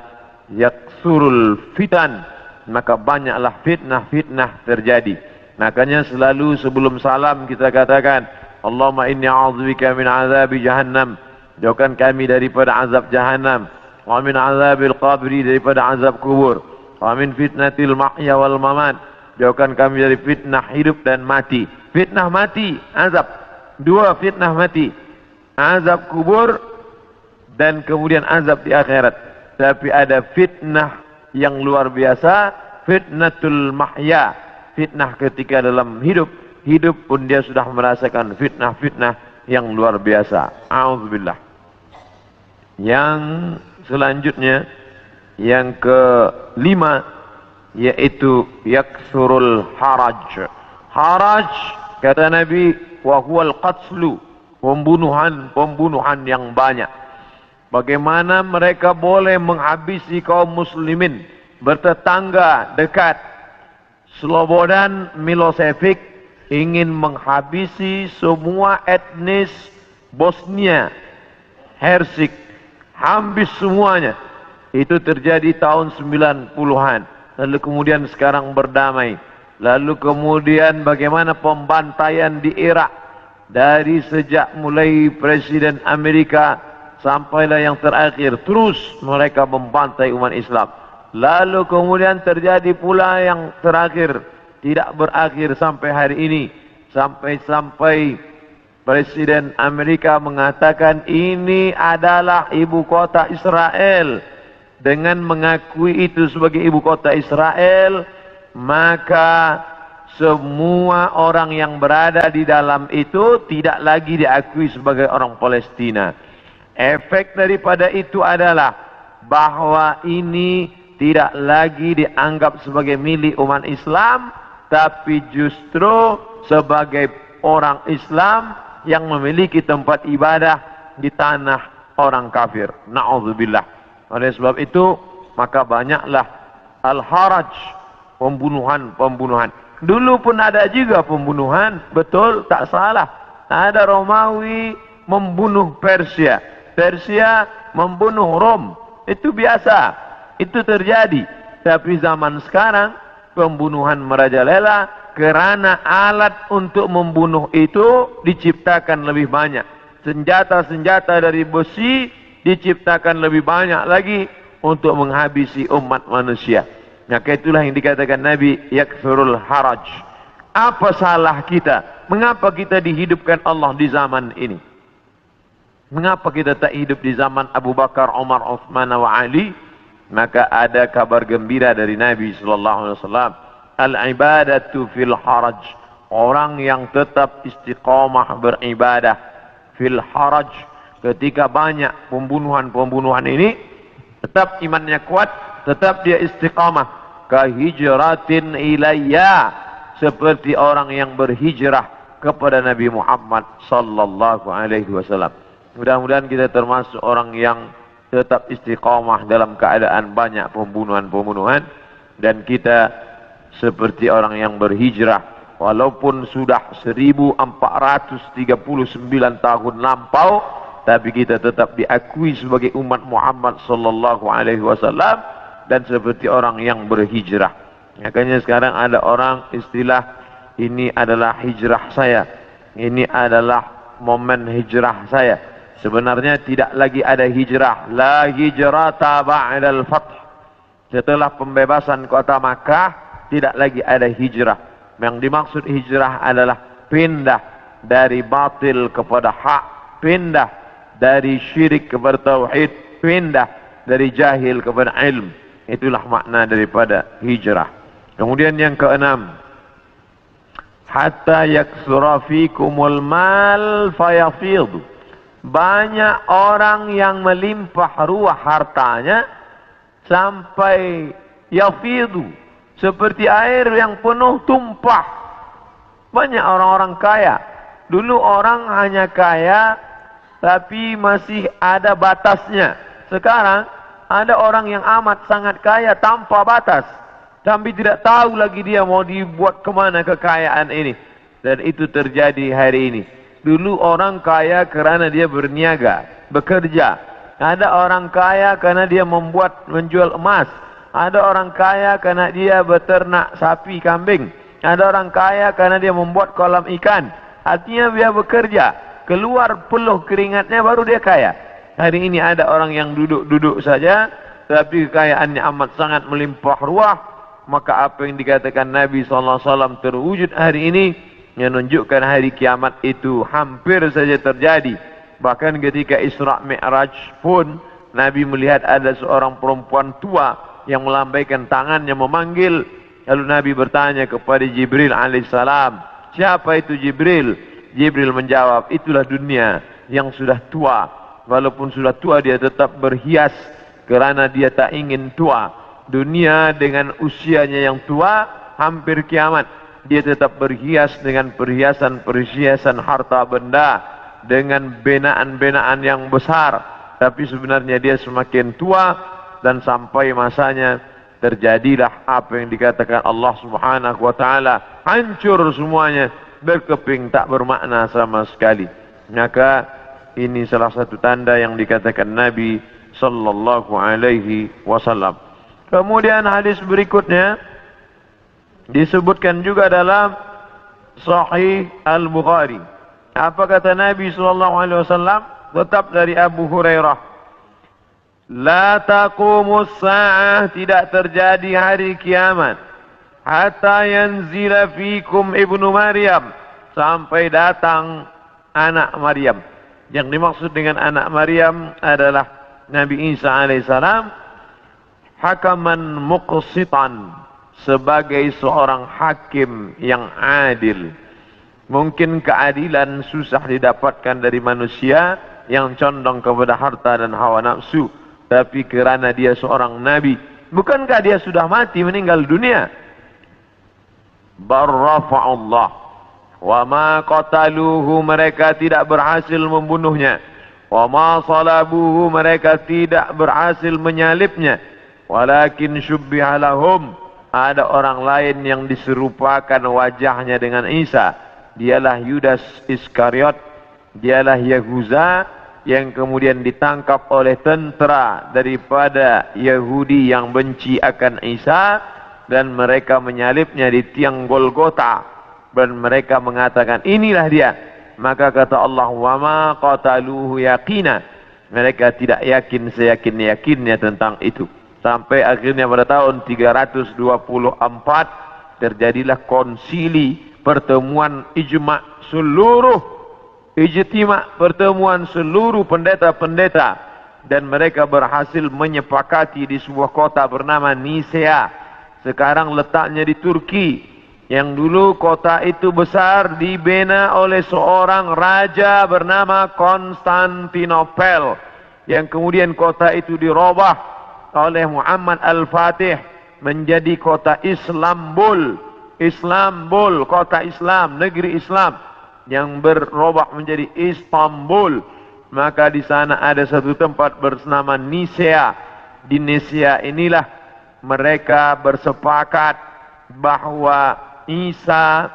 yaksurul fitan, maka banyaklah fitnah-fitnah terjadi. Makanya selalu sebelum salam kita katakan, Allahumma inni a'udzubika min azabi jahannam, jauhkan kami daripada azab jahannam, wa min azabil qabri, daripada azab kubur, wa min fitnatil mahya wal mamat, jauhkan kami dari fitnah hidup dan mati. Fitnah mati, azab. Dua fitnah mati. Azab kubur dan kemudian azab di akhirat. Tapi ada fitnah yang luar biasa, fitnatul mahya, fitnah ketika dalam hidup pun dia sudah merasakan fitnah-fitnah yang luar biasa. A'udzubillah. Yang selanjutnya, yang kelima, yaitu yaksurul haraj. Haraj, kata Nabi, wa huwal qatslu, pembunuhan yang banyak. Bagaimana mereka boleh menghabisi kaum muslimin bertetangga dekat. Slobodan Milosevic ingin menghabisi semua etnis Bosnia Hersek, habis semuanya. Itu terjadi tahun 90-an. Lalu kemudian sekarang berdamai. Lalu kemudian bagaimana pembantaian di Irak. Dari sejak mulai Presiden Amerika sampailah yang terakhir, terus mereka membantai umat Islam. Lalu kemudian terjadi pula yang terakhir, tidak berakhir sampai hari ini. Sampai Presiden Amerika mengatakan ini adalah ibu kota Israel. Dengan mengakui itu sebagai ibu kota Israel, maka semua orang yang berada di dalam itu tidak lagi diakui sebagai orang Palestina. Efek daripada itu adalah bahwa ini tidak lagi dianggap sebagai milik umat Islam, tapi justru sebagai orang Islam yang memiliki tempat ibadah di tanah orang kafir. Na'udzubillah. Oleh sebab itu, maka banyaklah al-haraj, pembunuhan. Dulu pun ada juga pembunuhan, betul, tak salah. Ada Romawi membunuh Persia, Persia membunuh Rom. Itu biasa, itu terjadi. Tapi zaman sekarang pembunuhan merajalela karena alat untuk membunuh itu diciptakan lebih banyak. Senjata-senjata dari besi diciptakan lebih banyak lagi untuk menghabisi umat manusia. Maka itulah yang dikatakan Nabi, yakfirul haraj. Apa salah kita? Mengapa kita dihidupkan Allah di zaman ini? Mengapa kita tak hidup di zaman Abu Bakar, Umar, Uthman wa Ali? Maka ada kabar gembira dari Nabi SAW. Al-ibadatu fil haraj. Orang yang tetap istiqamah beribadah fil haraj. Ketika banyak pembunuhan ini, tetap imannya kuat, tetap dia istiqamah. Kahijratin ilayya, seperti orang yang berhijrah kepada Nabi Muhammad sallallahu alaihi wasallam. Mudah-mudahan kita termasuk orang yang tetap istiqamah dalam keadaan banyak pembunuhan-pembunuhan, dan kita seperti orang yang berhijrah walaupun sudah 1439 tahun lampau, tapi kita tetap diakui sebagai umat Muhammad sallallahu alaihi wasallam dan seperti orang yang berhijrah. Makanya sekarang ada orang istilah ini adalah hijrah saya, ini adalah momen hijrah saya. Sebenarnya tidak lagi ada hijrah. La hijrata ba'dal fath. Setelah pembebasan kota Makkah, tidak lagi ada hijrah. Yang dimaksud hijrah adalah pindah dari batil kepada hak, pindah dari syirik kepada tauhid, pindah dari jahil kepada ilm. Itulah makna daripada hijrah. Kemudian yang keenam, hatta yaksura fikumul mal fayafidhu. Banyak orang yang melimpah ruah hartanya sampai yafidhu, seperti air yang penuh tumpah. Banyak orang-orang kaya. Dulu orang hanya kaya tapi masih ada batasnya. Sekarang ada orang yang amat sangat kaya tanpa batas, tapi tidak tahu lagi dia mau dibuat kemana kekayaan ini. Dan itu terjadi hari ini. Dulu orang kaya kerana dia berniaga, bekerja. Ada orang kaya karena dia menjual emas. Ada orang kaya karena dia beternak sapi, kambing. Ada orang kaya karena dia membuat kolam ikan. Artinya dia bekerja, keluar peluh keringatnya baru dia kaya. Hari ini ada orang yang duduk-duduk saja, tapi kekayaannya amat sangat melimpah ruah. Maka apa yang dikatakan Nabi SAW terwujud hari ini, yang menunjukkan hari kiamat itu hampir saja terjadi. Bahkan ketika Isra Mi'raj pun Nabi melihat ada seorang perempuan tua yang melambaikan tangannya memanggil. Lalu Nabi bertanya kepada Jibril alaihissalam, siapa itu Jibril? Jibril menjawab, itulah dunia yang sudah tua. Walaupun sudah tua dia tetap berhias kerana dia tak ingin tua. Dunia dengan usianya yang tua hampir kiamat, dia tetap berhias dengan perhiasan-perhiasan harta benda, dengan benaan-benaan yang besar. Tapi sebenarnya dia semakin tua, dan sampai masanya terjadilah apa yang dikatakan Allah Subhanahu wa taala, hancur semuanya, berkeping tak bermakna sama sekali. Maka ini salah satu tanda yang dikatakan Nabi sallallahu alaihi wasallam. Kemudian hadis berikutnya disebutkan juga dalam Sahih Al-Bukhari. Apa kata Nabi sallallahu alaihi wasallam? Tetap dari Abu Hurairah. La taqumus sa'ah, tidak terjadi hari kiamat hatta yanzila fikum ibnu Maryam, sampai datang anak Maryam. Yang dimaksud dengan anak Maryam adalah Nabi Isa alaihissalam, hakaman muqsitan, sebagai seorang hakim yang adil. Mungkin keadilan susah didapatkan dari manusia yang condong kepada harta dan hawa nafsu, tapi kerana dia seorang nabi, bukankah dia sudah mati, meninggal dunia? Barrafa'ullah wa ma qataluhu, mereka tidak berhasil membunuhnya. Wa ma salabuhu, mereka tidak berhasil menyalibnya. Walakin syubbiha lahum, ada orang lain yang diserupakan wajahnya dengan Isa. Dialah Yudas Iskariot, dialah Yahuza yang kemudian ditangkap oleh tentera daripada Yahudi yang benci akan Isa, dan mereka menyalibnya di tiang Golgota, dan mereka mengatakan inilah dia. Maka kata Allah, wa ma qataluhu yaqina, mereka tidak yakin seyakin-yakinnya tentang itu. Sampai akhirnya pada tahun 324 terjadilah konsili, pertemuan ijma' pertemuan seluruh pendeta-pendeta, dan mereka berhasil menyepakati di sebuah kota bernama Nisea. Sekarang letaknya di Turki. Yang dulu kota itu besar, dibina oleh seorang raja bernama Konstantinopel, yang kemudian kota itu dirubah oleh Muhammad Al-Fatih menjadi kota Islambul. Islambul, kota Islam, negeri Islam, yang berubah menjadi Istanbul. Maka di sana ada satu tempat bernama Nisea. Di Nisea inilah mereka bersepakat bahwa Isa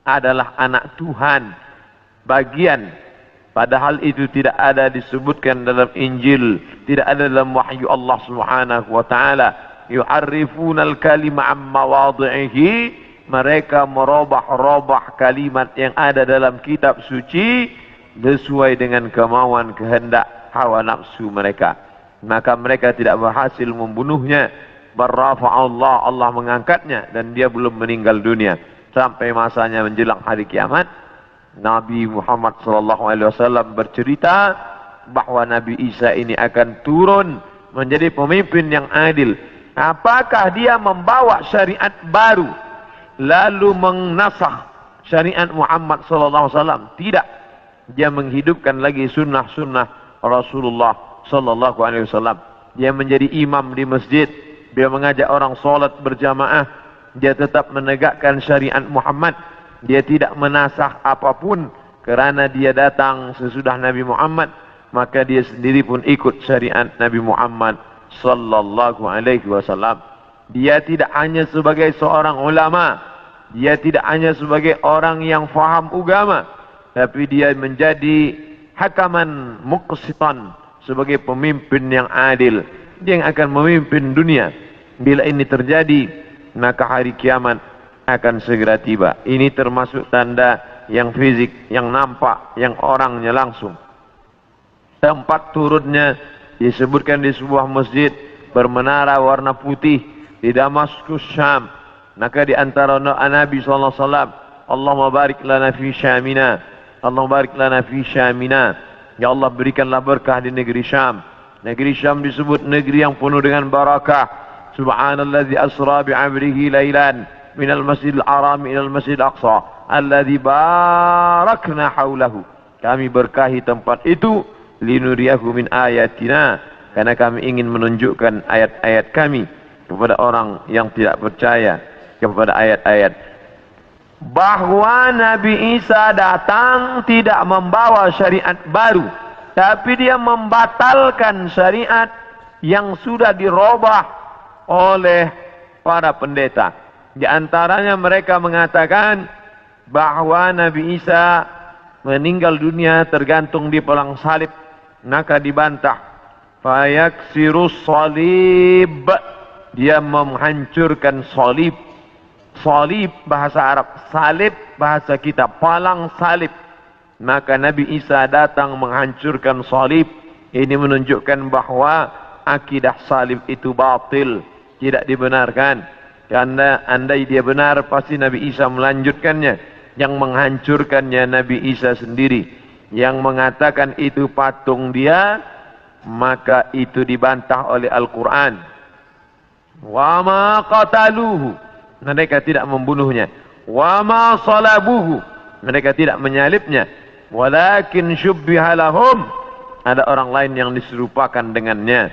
adalah anak Tuhan. Bagian, padahal itu tidak ada disebutkan dalam Injil, tidak ada dalam wahyu Allah Subhanahu wa taala. Yu'arrifunal kalima amma wadhihi, mereka merubah-rubah kalimat yang ada dalam kitab suci sesuai dengan kemauan kehendak hawa nafsu mereka. Maka mereka tidak berhasil membunuhnya. Barrafa'allah, Allah mengangkatnya dan dia belum meninggal dunia sampai masanya menjelang hari kiamat. Nabi Muhammad SAW bercerita bahwa Nabi Isa ini akan turun menjadi pemimpin yang adil. Apakah dia membawa syariat baru lalu menasakh syariat Muhammad SAW? Tidak. Dia menghidupkan lagi sunnah-sunnah Rasulullah SAW. Dia menjadi imam di masjid. Dia mengajak orang salat berjamaah. Dia tetap menegakkan syariat Muhammad. Dia tidak menasakh apapun kerana dia datang sesudah Nabi Muhammad. Maka dia sendiri pun ikut syariat Nabi Muhammad SAW. Dia tidak hanya sebagai seorang ulama. Dia tidak hanya sebagai orang yang faham agama, tapi dia menjadi hakaman muqsitan, sebagai pemimpin yang adil. Dia yang akan memimpin dunia. Bila ini terjadi, maka hari kiamat akan segera tiba. Ini termasuk tanda yang fisik, yang nampak, yang orangnya langsung. Tempat turunnya disebutkan di sebuah masjid bermenara warna putih di Damaskus, Syam. Maka di antara doa Nabi SAW, Allahumma barik lana fi Syamina, Allahumma barik lana fi Syamina. Ya Allah, berikanlah berkah di negeri Syam. Negeri Syam disebut negeri yang penuh dengan barakah. Subhanalladzi asra bi'amrihi lailan minal masjidil haram ilal masjidil aqsa alladzi barakna haulahu. Kami berkahi tempat itu linuriyahu min ayatina, karena kami ingin menunjukkan ayat-ayat kami kepada orang yang tidak percaya kepada ayat-ayat. Bahwa Nabi Isa datang tidak membawa syariat baru, tapi dia membatalkan syariat yang sudah dirubah oleh para pendeta. Di antaranya mereka mengatakan bahwa Nabi Isa meninggal dunia tergantung di pelang salib. Maka dibantah. Fayaksirus salib, dia menghancurkan salib. Salib bahasa Arab, salib bahasa kita, palang salib. Maka Nabi Isa datang menghancurkan salib. Ini menunjukkan bahwa akidah salib itu batil, tidak dibenarkan. Karena andai dia benar, pasti Nabi Isa melanjutkannya. Yang menghancurkannya Nabi Isa sendiri. Yang mengatakan itu patung dia, maka itu dibantah oleh Al-Quran. Wa ma qataluhu, mereka tidak membunuhnya. Wa ma salabuhu, mereka tidak menyalibnya. Walakin syubbiha lahum, ada orang lain yang diserupakan dengannya.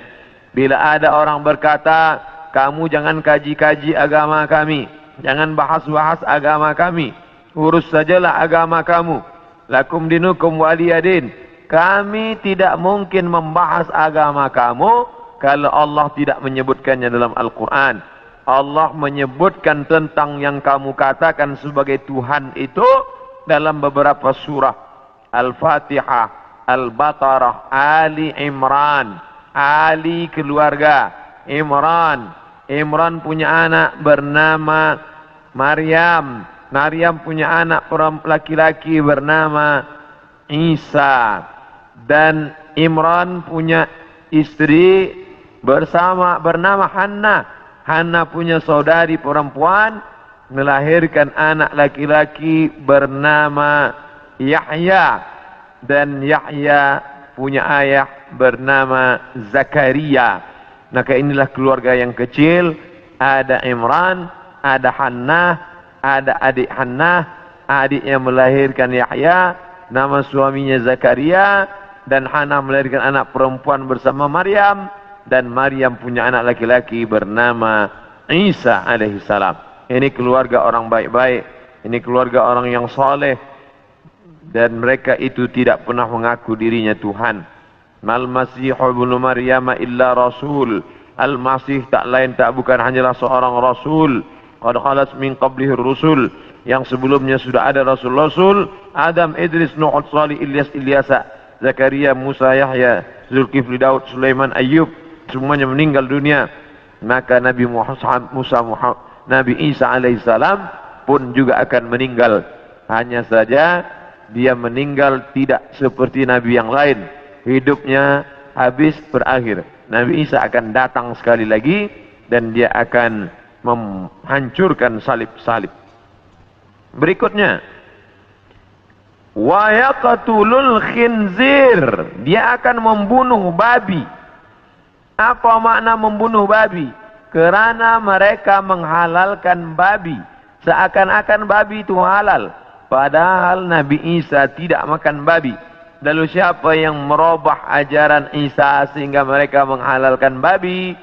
Bila ada orang berkata, kamu jangan kaji-kaji agama kami, jangan bahas-bahas agama kami, urus sajalah agama kamu. Lakum dinukum waliyadin. Kami tidak mungkin membahas agama kamu kalau Allah tidak menyebutkannya dalam Al-Quran. Allah menyebutkan tentang yang kamu katakan sebagai Tuhan itu dalam beberapa surah. Al-Fatihah, Al-Baqarah, Ali Imran. Ali keluarga, Imran. Imran punya anak bernama Maryam. Maryam punya anak laki-laki bernama Isa. Dan Imran punya istri bernama Hannah. Hannah punya saudari perempuan, melahirkan anak laki-laki bernama Yahya. Dan Yahya punya ayah bernama Zakaria. Maka inilah keluarga yang kecil. Ada Imran, ada Hannah, ada adik Hannah, adik yang melahirkan Yahya, nama suaminya Zakaria. Dan Hannah melahirkan anak perempuan bersama Maryam. Dan Maryam punya anak laki-laki bernama Isa alaihissalam. Ini keluarga orang baik-baik. Ini keluarga orang yang soleh. dan mereka itu tidak pernah mengaku dirinya Tuhan. Mal Masih ibnu Maryam illa rasul. Al-Masih tak lain tak bukan hanyalah seorang rasul. Qad khalas min qablihi rusul, yang sebelumnya sudah ada rasul-rasul, Adam, Idris, Nuh, Salih, Ilyas, Ilyasa, Zakaria, Musa, Yahya, Zulkifli, Daud, Sulaiman, Ayyub, semuanya meninggal dunia. Maka Nabi Nabi Isa alaihissalam pun juga akan meninggal. Hanya saja dia meninggal tidak seperti Nabi yang lain. Hidupnya habis, berakhir. Nabi Isa akan datang sekali lagi dan dia akan menghancurkan salib-salib. Berikutnya, wa yaqtulul khinzir, dia akan membunuh babi. Apa makna membunuh babi? Kerana mereka menghalalkan babi, seakan-akan babi itu halal, padahal Nabi Isa tidak makan babi. Lalu siapa yang merubah ajaran Isa sehingga mereka menghalalkan babi?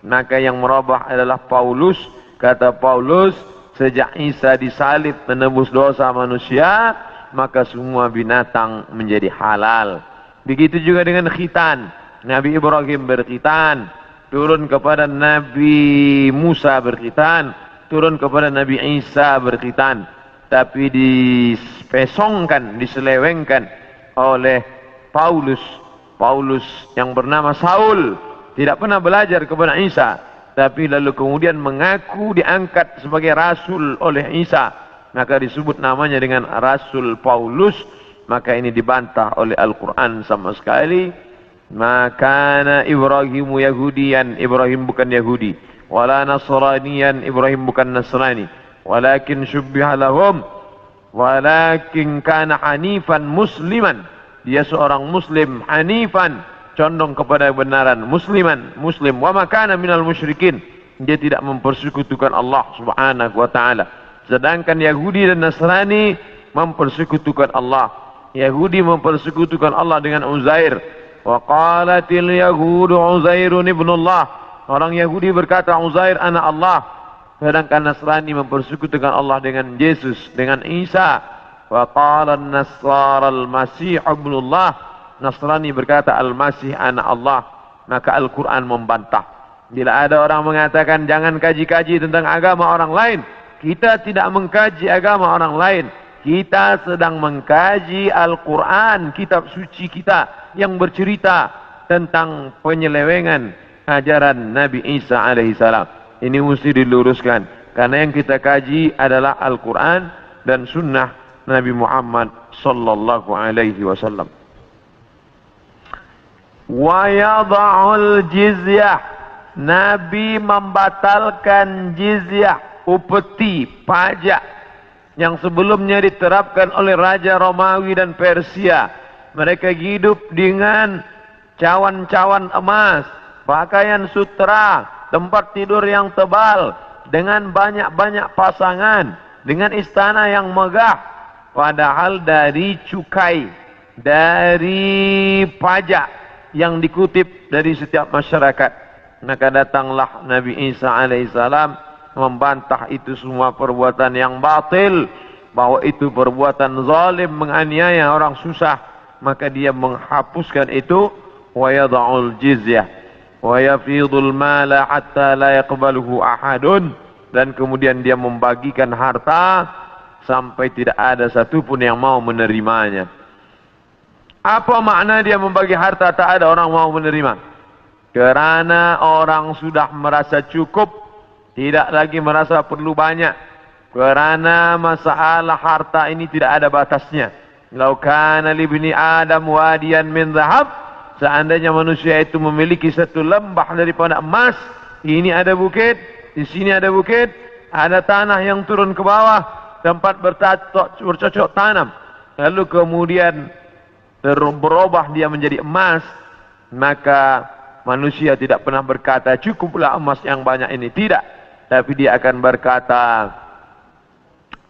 Maka yang merubah adalah Paulus. Kata Paulus, sejak Isa disalib menebus dosa manusia, maka semua binatang menjadi halal. Begitu juga dengan khitan. Nabi Ibrahim berkhitan, turun kepada Nabi Musa berkhitan, turun kepada Nabi Isa berkhitan. Tapi dipesongkan, diselewengkan oleh Paulus. Paulus yang bernama Saul tidak pernah belajar kepada Isa, tapi lalu kemudian mengaku diangkat sebagai rasul oleh Isa, maka disebut namanya dengan Rasul Paulus. Maka ini dibantah oleh Al-Quran sama sekali. Maka Ibrahimu Yahudian, Ibrahim bukan Yahudi, wala Nasranian, Ibrahim bukan Nasrani, walakin syubbiha lahum, walakin kana hanifan musliman, dia seorang muslim, hanifan, condong kepada kebenaran, musliman, muslim, wa makana minal musyrikin, dia tidak mempersekutukan Allah subhanahu wa ta'ala. Sedangkan Yahudi dan Nasrani mempersekutukan Allah. Yahudi mempersekutukan Allah dengan Uzair. Wa qalatil yahudu Uzairun ibnullah, orang Yahudi berkata Uzair anak Allah. Sedangkan Nasrani mempersekutukan Allah dengan Yesus, dengan Isa. Wa qala an-nasara al-masih ibnullah, Nasrani berkata Al-Masih anak Allah. Maka Al-Quran membantah. Bila ada orang mengatakan jangan kaji-kaji tentang agama orang lain, kita tidak mengkaji agama orang lain. Kita sedang mengkaji Al-Quran, kitab suci kita yang bercerita tentang penyelewengan ajaran Nabi Isa alaihissalam. Ini mesti diluruskan, karena yang kita kaji adalah Al-Quran dan sunnah Nabi Muhammad sallallahu alaihi wasallam. Wa yada'ul jizyah, Nabi membatalkan jizyah, upeti, pajak yang sebelumnya diterapkan oleh Raja Romawi dan Persia. Mereka hidup dengan cawan-cawan emas, pakaian sutra, tempat tidur yang tebal, dengan banyak-banyak pasangan, dengan istana yang megah. Padahal dari cukai, dari pajak yang dikutip dari setiap masyarakat. Maka datanglah Nabi Isa alaihissalam membantah itu semua perbuatan yang batil, bahwa itu perbuatan zalim, menganiaya orang susah. Maka dia menghapuskan itu. Wa yada'ul jizyah wa yafidul mala hatta la yaqbaluhu ahadun, dan kemudian dia membagikan harta sampai tidak ada satupun yang mau menerimanya. Apa makna dia membagi harta tak ada orang mau menerima? Kerana orang sudah merasa cukup, tidak lagi merasa perlu banyak. Kerana masalah harta ini tidak ada batasnya. Lau kana li ibni Adam wadiyan min dhahab, seandainya manusia itu memiliki satu lembah daripada emas, ini ada bukit, di sini ada bukit, ada tanah yang turun ke bawah, tempat bercocok tanam, lalu kemudian berubah dia menjadi emas, maka manusia tidak pernah berkata cukuplah emas yang banyak ini, tidak. Tapi dia akan berkata,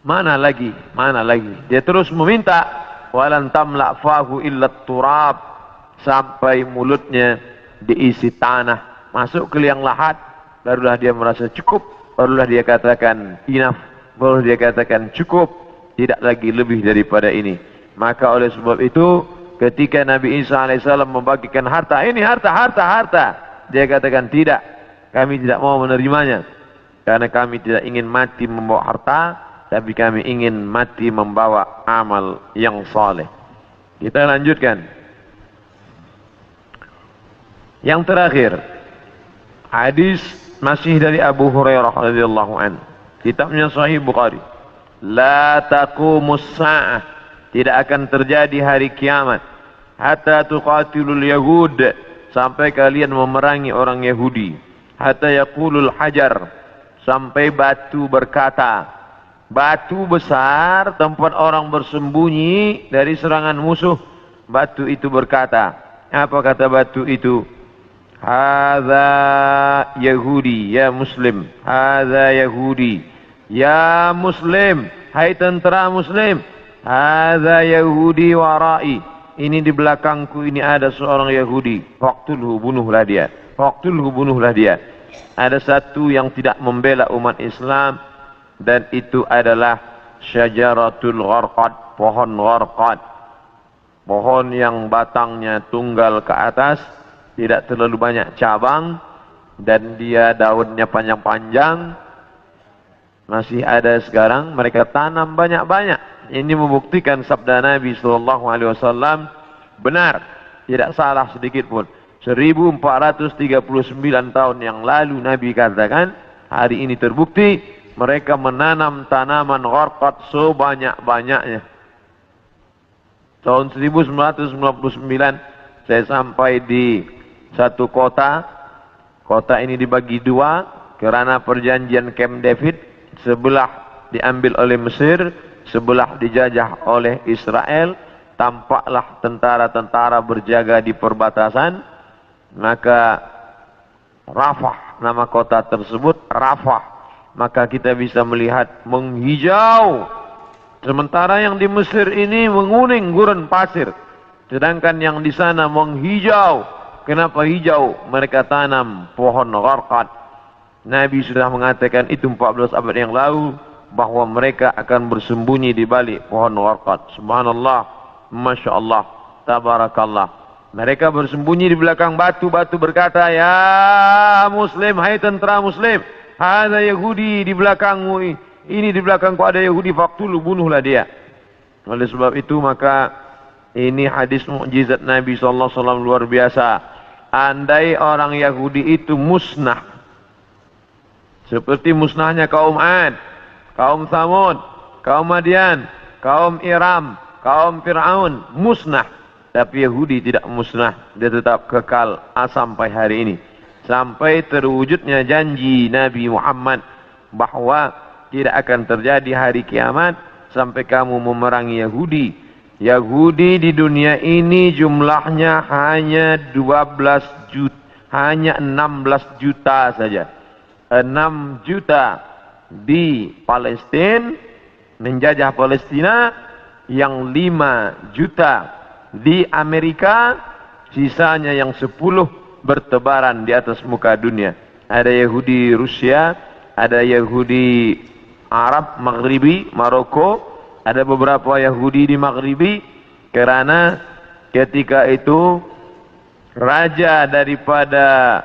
mana lagi, mana lagi. Dia terus meminta, walan tamla fahu illa turab, sampai mulutnya diisi tanah, masuk ke liang lahat, barulah dia merasa cukup, barulah dia katakan enough, barulah dia katakan cukup, tidak lagi lebih daripada ini. Maka oleh sebab itu ketika Nabi Isa alaihissalam membagikan harta, ini harta, dia katakan tidak, kami tidak mau menerimanya, karena kami tidak ingin mati membawa harta, tapi kami ingin mati membawa amal yang saleh. Kita lanjutkan. Yang terakhir, hadis masih dari Abu Hurairah radhiyallahu anhu. Kitabnya Sahih Bukhari. La taqumus sa'ah, tidak akan terjadi hari kiamat hatta tuqatilul yahud, sampai kalian memerangi orang Yahudi. Hatta yaqulul hajar, sampai batu berkata, batu besar tempat orang bersembunyi dari serangan musuh, batu itu berkata, apa kata batu itu? Hadza Yahudi ya Muslim, hadza Yahudi ya Muslim, hai tentara Muslim, hadza Yahudi warai, ini di belakangku ini ada seorang Yahudi, waqtulhu, bunuhlah dia, waqtulhu, bunuhlah dia. Ada satu yang tidak membela umat Islam, dan itu adalah syajaratul gharqad, pohon gharqad, pohon yang batangnya tunggal ke atas, tidak terlalu banyak cabang, dan dia daunnya panjang-panjang. Masih ada sekarang, mereka tanam banyak-banyak. Ini membuktikan sabda Nabi SAW benar, tidak salah sedikit pun. 1439 tahun yang lalu Nabi katakan, hari ini terbukti mereka menanam tanaman gharqad sebanyak-banyaknya. Tahun 1999 saya sampai di satu kota. Kota ini dibagi dua karena perjanjian Camp David. Sebelah diambil oleh Mesir, sebelah dijajah oleh Israel. Tampaklah tentara-tentara berjaga di perbatasan. Maka Rafah, nama kota tersebut Rafah. Maka kita bisa melihat menghijau. Sementara yang di Mesir ini menguning gurun pasir, sedangkan yang di sana menghijau. Kenapa hijau? Mereka tanam pohon gharqad. Nabi sudah mengatakan itu 14 abad yang lalu, bahwa mereka akan bersembunyi di balik pohon gharqad. Subhanallah, Masya Allah, Tabarakallah. Mereka bersembunyi di belakang batu-batu berkata, ya Muslim, hai tentara Muslim, ada Yahudi di belakangmu, ini di belakangku ada Yahudi, faqtulu, bunuhlah dia. Oleh sebab itu maka ini hadis mukjizat Nabi SAW luar biasa. Andai orang Yahudi itu musnah, seperti musnahnya kaum Ad, kaum Thamud, kaum Madian, kaum Iram, kaum Fir'aun, musnah. Tapi Yahudi tidak musnah, dia tetap kekal sampai hari ini. Sampai terwujudnya janji Nabi Muhammad bahwa tidak akan terjadi hari kiamat sampai kamu memerangi Yahudi. Yahudi di dunia ini jumlahnya hanya 12 juta, hanya 16 juta saja. 6 juta di Palestina, menjajah Palestina, yang 5 juta di Amerika, sisanya yang 10 bertebaran di atas muka dunia. Ada Yahudi Rusia, ada Yahudi Arab Maghribi, Maroko, ada beberapa Yahudi di Maghribi, karena ketika itu raja daripada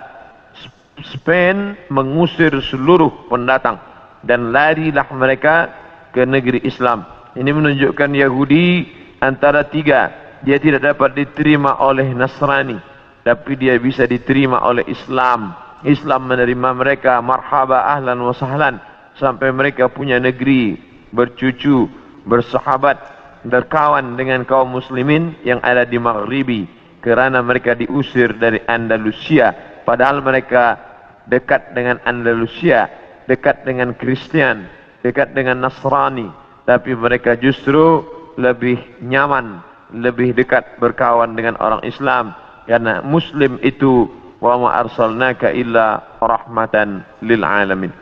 Spain mengusir seluruh pendatang dan larilah mereka ke negeri Islam. Ini menunjukkan Yahudi antara tiga, dia tidak dapat diterima oleh Nasrani, tapi dia bisa diterima oleh Islam. Islam menerima mereka, marhaba, ahlan wa sahlan, sampai mereka punya negeri, bercucu, bersahabat, berkawan dengan kaum muslimin yang ada di Maghribi, kerana mereka diusir dari Andalusia. Padahal mereka dekat dengan Andalusia, dekat dengan Kristian, dekat dengan Nasrani, tapi mereka justru lebih nyaman, lebih dekat berkawan dengan orang Islam, karena Muslim itu wa ma arsalnaka illa rahmatan lil alamin.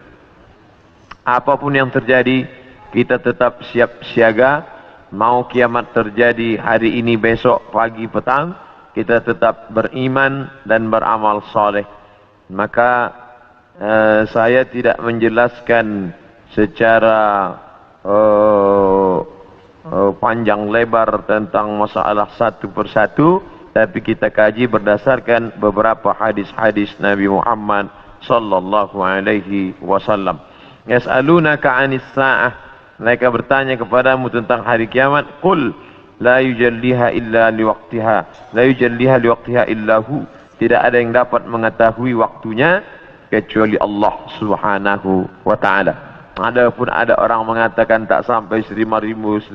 Apapun yang terjadi, kita tetap siap siaga. Mau kiamat terjadi hari ini, besok, pagi, petang, kita tetap beriman dan beramal soleh. Maka saya tidak menjelaskan secara panjang lebar tentang masalah satu persatu, tapi kita kaji berdasarkan beberapa hadis-hadis Nabi Muhammad sallallahu alaihi wasallam. Yas'alunaka 'anis sa'ah, mereka bertanya kepadamu tentang hari kiamat. Qul la yujalliha illa liwaqtiha, la yujalliha liwaqtiha illa hu, tidak ada yang dapat mengetahui waktunya kecuali Allah Subhanahu wa taala. Adapun ada orang mengatakan tak sampai 1500,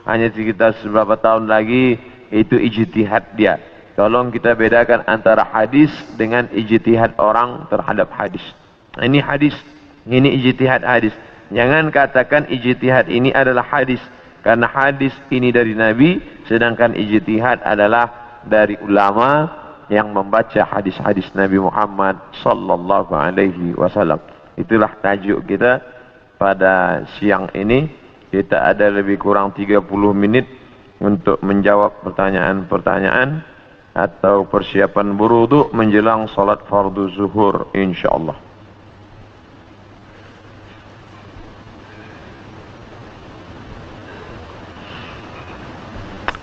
hanya sekitar beberapa tahun lagi, itu ijtihad dia. Tolong kita bedakan antara hadis dengan ijtihad orang terhadap hadis. Ini hadis, ini ijtihad hadis. Jangan katakan ijtihad ini adalah hadis, karena hadis ini dari Nabi, sedangkan ijtihad adalah dari ulama yang membaca hadis-hadis Nabi Muhammad sallallahu alaihi wasallam. Itulah tajuk kita pada siang ini. Kita ada lebih kurang 30 menit untuk menjawab pertanyaan-pertanyaan atau persiapan berwudu menjelang salat fardu zuhur insyaallah.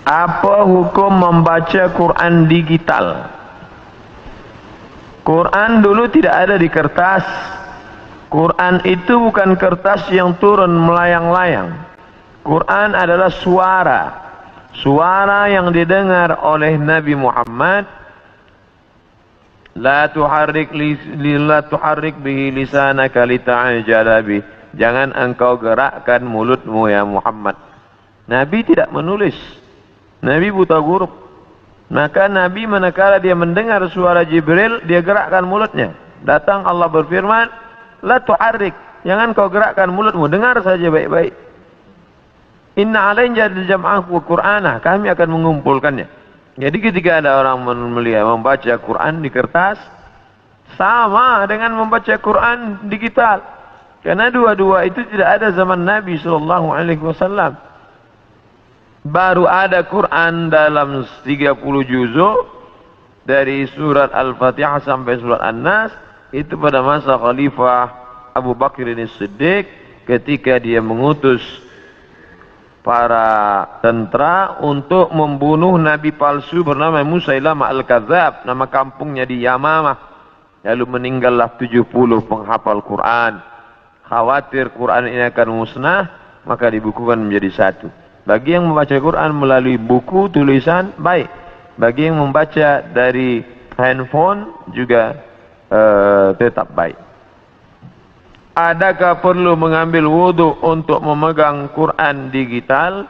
Apa hukum membaca Quran digital? Quran dulu tidak ada di kertas. Quran itu bukan kertas yang turun melayang-layang. Quran adalah suara. Suara yang didengar oleh Nabi Muhammad. La tuharrik bihi lisanaka lita'ajala bih. Jangan engkau gerakkan mulutmu ya Muhammad. Nabi tidak menulis. Nabi buta huruf. Maka Nabi manakala dia mendengar suara Jibril, dia gerakkan mulutnya. Datang Allah berfirman, la tuharrik, jangan kau gerakkan mulutmu, dengar saja baik-baik. Inna alaina jam'ahu wa qur'anah, kami akan mengumpulkannya. Jadi ketika ada orang melihat membaca Quran di kertas, sama dengan membaca Quran digital. Karena dua-dua itu tidak ada zaman Nabi sallallahu alaihi wasallam. Baru ada Quran dalam 30 juzuk dari surat Al-Fatihah sampai surat An-Nas itu pada masa Khalifah Abu Bakar As-Siddiq ketika dia mengutus para tentara untuk membunuh nabi palsu bernama Musailamah Al-Kadzab, nama kampungnya di Yamamah. Lalu meninggallah 70 penghafal Quran. Khawatir Quran ini akan musnah, maka dibukukan menjadi satu. Bagi yang membaca Quran melalui buku tulisan baik, bagi yang membaca dari handphone juga tetap baik. Adakah perlu mengambil wudu untuk memegang Quran digital?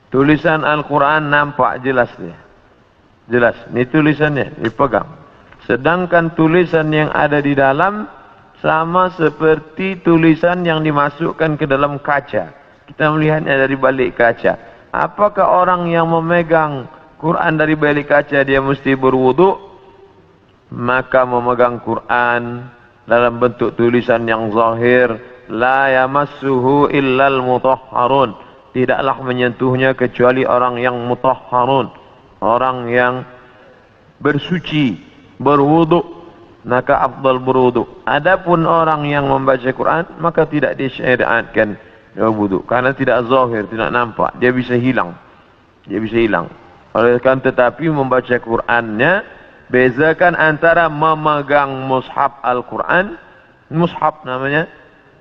Tulisan Al-Quran nampak jelas dia, jelas. Ini tulisannya dipegang. Sedangkan tulisan yang ada di dalam sama seperti tulisan yang dimasukkan ke dalam kaca. Kita melihatnya dari balik kaca. Apakah orang yang memegang Quran dari balik kaca dia mesti berwudu? Maka memegang Quran dalam bentuk tulisan yang zahir, la yamassuhu illal mutahharun, tidaklah menyentuhnya kecuali orang yang mutahharun, orang yang bersuci, berwudu, maka afdal berwudu. Adapun orang yang membaca Quran maka tidak disyariatkan wudu, karena tidak zahir, tidak nampak, dia bisa hilang. Dia bisa hilang. Oleh karena tetapi membaca Qurannya, bezakan antara memegang mushaf Al-Quran, mushaf namanya,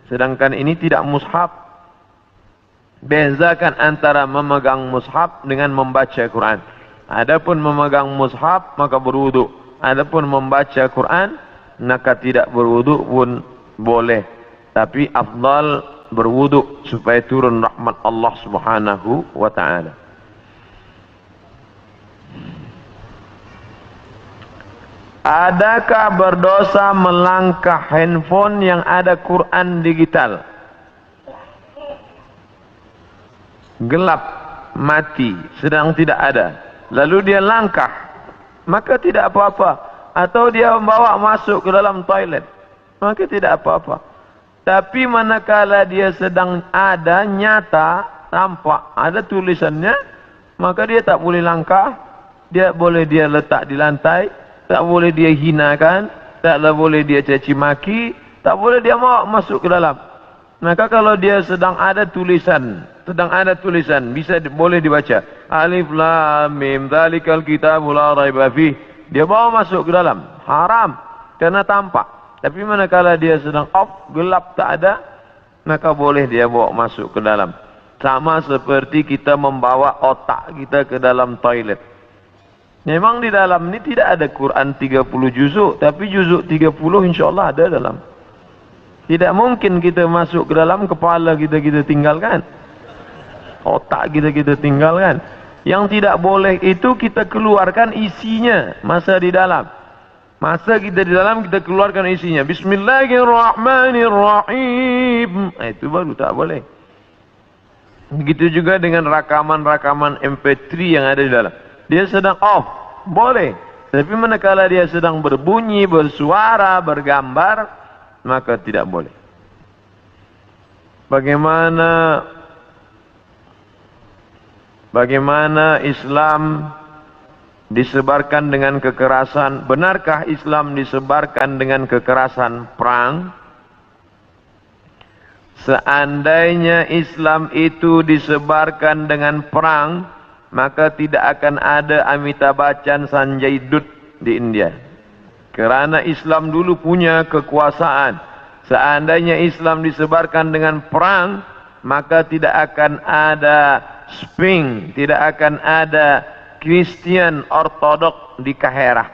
sedangkan ini tidak mushaf. Bezakan antara memegang mushaf dengan membaca Quran. Adapun memegang mushaf maka berwudu. Adapun membaca Quran maka tidak berwudu pun boleh. Tapi afdal berwudu supaya turun rahmat Allah Subhanahu wa taala. Adakah berdosa melangkah handphone yang ada Quran digital? Gelap, mati, sedang tidak ada. Lalu dia langkah, maka tidak apa-apa. Atau dia membawa masuk ke dalam toilet, maka tidak apa-apa. Tapi manakala dia sedang ada, nyata, tampak, ada tulisannya, maka dia tak boleh langkah, dia boleh dia letak di lantai, tak boleh dia hinakan, tak boleh dia caci maki, tak boleh dia bawa masuk ke dalam. Maka kalau dia sedang ada tulisan boleh dibaca. Alif lam mim dzalikal kitabul la raiba fih. Dia bawa masuk ke dalam. Haram karena tampak. Tapi manakala dia sedang off, gelap, tak ada, maka boleh dia bawa masuk ke dalam. Sama seperti kita membawa otak kita ke dalam toilet. Memang di dalam ini tidak ada Quran 30 juzuk, tapi juzuk 30 insyaAllah ada dalam. Tidak mungkin kita masuk ke dalam, kepala kita tinggalkan, otak kita tinggalkan. Yang tidak boleh itu kita keluarkan isinya masa di dalam. Masa kita di dalam, kita keluarkan isinya. Bismillahirrahmanirrahim. Itu baru tak boleh. Begitu juga dengan rakaman-rakaman MP3 yang ada di dalam. Dia sedang off, boleh. Tapi manakala dia sedang berbunyi, bersuara, bergambar, maka tidak boleh. Bagaimana Islam disebarkan dengan kekerasan? Benarkah Islam disebarkan dengan kekerasan perang? Seandainya Islam itu disebarkan dengan perang, maka tidak akan ada Amitabh Bachchan, Sanjay Dutt di India. Kerana Islam dulu punya kekuasaan. Seandainya Islam disebarkan dengan perang, maka tidak akan ada Sping, tidak akan ada Kristian Ortodok di Kaherah.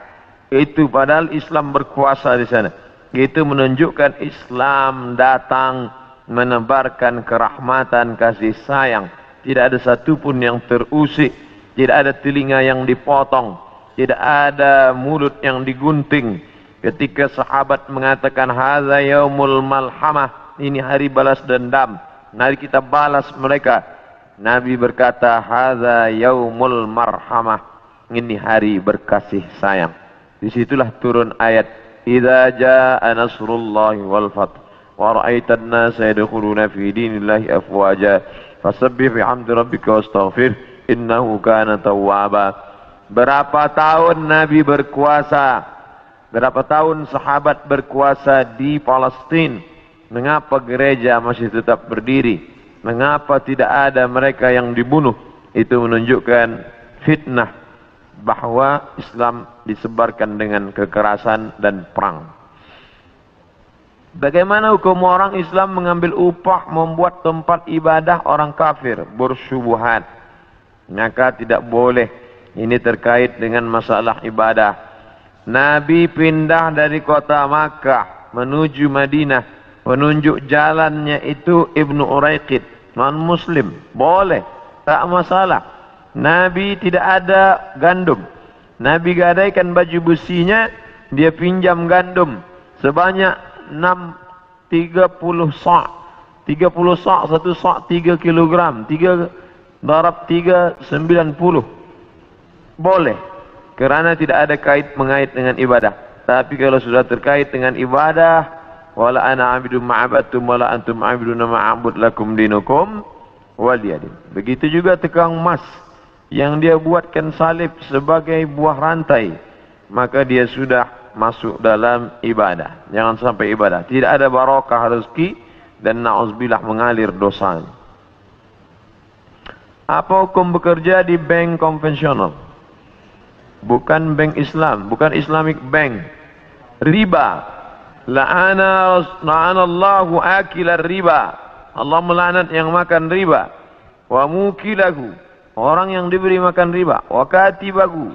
Itu padahal Islam berkuasa di sana. Itu menunjukkan Islam datang menebarkan kerahmatan, kasih sayang. Tidak ada satupun yang terusik, tidak ada telinga yang dipotong, tidak ada mulut yang digunting. Ketika sahabat mengatakan hadza yaumul malhamah, ini hari balas dendam, mari kita balas mereka. Nabi berkata hadza yaumul marhamah, ini hari berkasih sayang. Disitulah turun ayat idza jaa nasrullahi wal fath wa ra'aitan nasa yadkhuluna fi dinillahi afwaja fasabbih bihamdi rabbika wastaghfir innahu kana tawwaba. Berapa tahun Nabi berkuasa, berapa tahun sahabat berkuasa di Palestina? Mengapa gereja masih tetap berdiri? Mengapa tidak ada mereka yang dibunuh? Itu menunjukkan fitnah bahwa Islam disebarkan dengan kekerasan dan perang. Bagaimana hukum orang Islam mengambil upah membuat tempat ibadah orang kafir bersyubhat? Maka tidak boleh. Ini terkait dengan masalah ibadah. Nabi pindah dari kota Makkah menuju Madinah. Penunjuk jalannya itu Ibnu Uraiqid, non muslim. Boleh, tak masalah. Nabi tidak ada gandum. Nabi gadaikan baju besinya, dia pinjam gandum sebanyak 30 sa'. 30 sa', satu sa' 3 kilogram. 3 darab 3, 90. Boleh, kerana tidak ada mengait dengan ibadah. Tapi kalau sudah terkait dengan ibadah, wala ana abidu ma'abadtum wala antum abiduna ma'abud lakum dinukum waliyadin. Begitu juga tukang emas yang dia buatkan salib sebagai buah rantai, maka dia sudah masuk dalam ibadah. Jangan sampai ibadah tidak ada barakah rezeki dan na'udzubillah mengalir dosa. Apa hukum bekerja di bank konvensional? Bukan bank Islam, bukan Islamic bank. Riba. La'anallahu akilar riba. Allah melaknat yang makan riba. Wa mukilahu, orang yang diberi makan riba. Wa katibahu,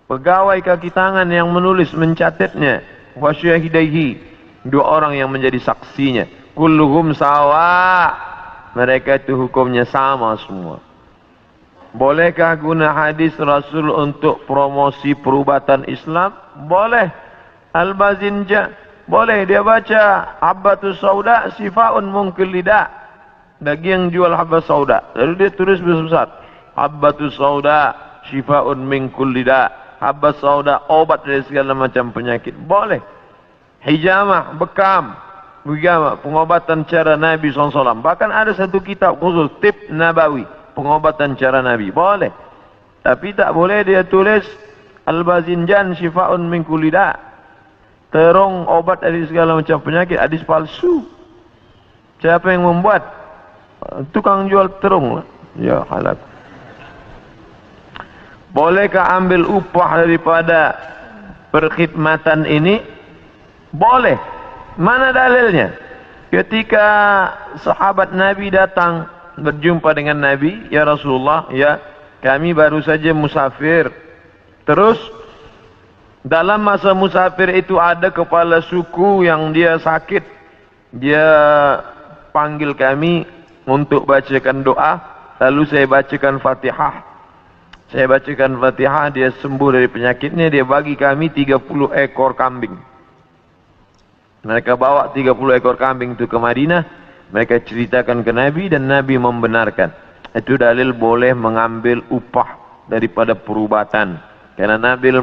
pegawai kaki tangan yang menulis mencatatnya. Wa syahidaihi, dua orang yang menjadi saksinya. Kulluhum sawa, mereka itu hukumnya sama semua. Bolehkah guna hadis Rasul untuk promosi perubatan Islam? Boleh. Al-Bazinja, boleh dia baca habbatus sauda sifaun munkil lidah. Daging jual habbatus sauda. Lalu dia tulis besar-besar. Habbatus sauda sifaun minkul lidah. Habbatus sauda obat dari segala macam penyakit. Boleh. Hijamah, bekam, pengobatan cara Nabi SAW. Bahkan ada satu kitab khusus, Tib Nabawi, pengobatan cara Nabi. Boleh. Tapi tak boleh dia tulis Al-Bazinjan Syifa'un min kulli da'. Terong obat dari segala macam penyakit, hadis palsu. Siapa yang membuat? Tukang jual terung. Ya halal. Bolehkah ambil upah daripada perkhidmatan ini? Boleh. Mana dalilnya? Ketika sahabat Nabi datang berjumpa dengan Nabi, ya Rasulullah, ya kami baru saja musafir. Terus dalam masa musafir itu ada kepala suku yang dia sakit. Dia panggil kami untuk bacakan doa. Lalu saya bacakan Fatihah. Saya bacakan Fatihah, dia sembuh dari penyakitnya. Dia bagi kami 30 ekor kambing. Mereka bawa 30 ekor kambing itu ke Madinah. Mereka ceritakan ke Nabi dan Nabi membenarkan. Itu dalil boleh mengambil upah daripada perubatan. Karena Nabi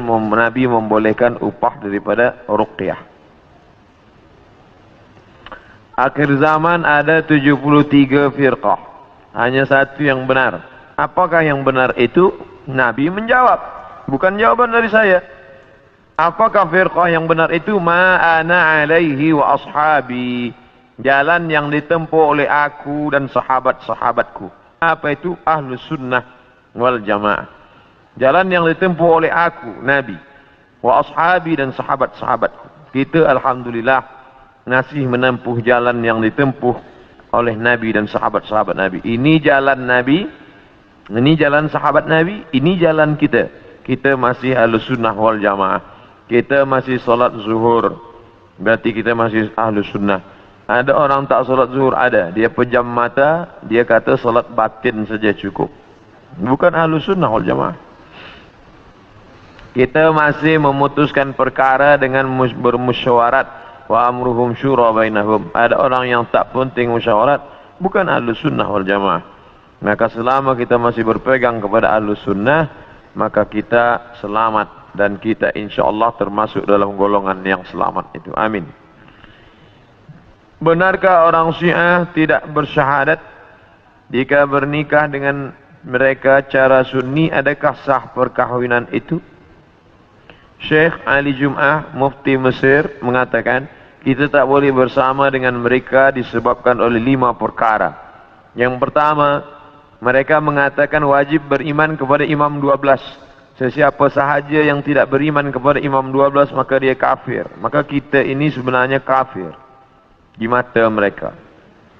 membolehkan upah daripada ruqyah. Akhir zaman ada 73 firqah. Hanya satu yang benar. Apakah yang benar itu? Nabi menjawab. Bukan jawaban dari saya. Apakah firqah yang benar itu? Ma ana alaihi wa ashabi. Jalan yang ditempuh oleh aku dan sahabat-sahabatku. Apa itu? Ahlus sunnah wal jamaah. Jalan yang ditempuh oleh aku, Nabi, wa ashabi dan sahabat-sahabatku. Kita alhamdulillah masih menempuh jalan yang ditempuh oleh Nabi dan sahabat-sahabat Nabi. Ini jalan Nabi, ini jalan sahabat Nabi, ini jalan kita. Kita masih ahlus sunnah wal jamaah. Kita masih solat zuhur. Berarti kita masih ahlus sunnah. Ada orang tak solat zuhur, ada. Dia pejam mata, dia kata solat batin saja cukup. Bukan ahlus sunnah wal jamaah. Kita masih memutuskan perkara dengan bermusyawarat. Wa amruhum syura bainahum. Ada orang yang tak penting musyawarat, bukan ahlus sunnah wal jamaah. Maka selama kita masih berpegang kepada ahlus sunnah, maka kita selamat. Dan kita insyaAllah termasuk dalam golongan yang selamat itu. Amin. Benarkah orang Syiah tidak bersyahadat jika bernikah dengan mereka cara sunni? Adakah sah perkahwinan itu? Syekh Ali Jum'ah, Mufti Mesir, mengatakan kita tak boleh bersama dengan mereka disebabkan oleh 5 perkara. Yang pertama, mereka mengatakan wajib beriman kepada Imam 12. Sesiapa sahaja yang tidak beriman kepada Imam 12 maka dia kafir. Maka kita ini sebenarnya kafir di mata mereka.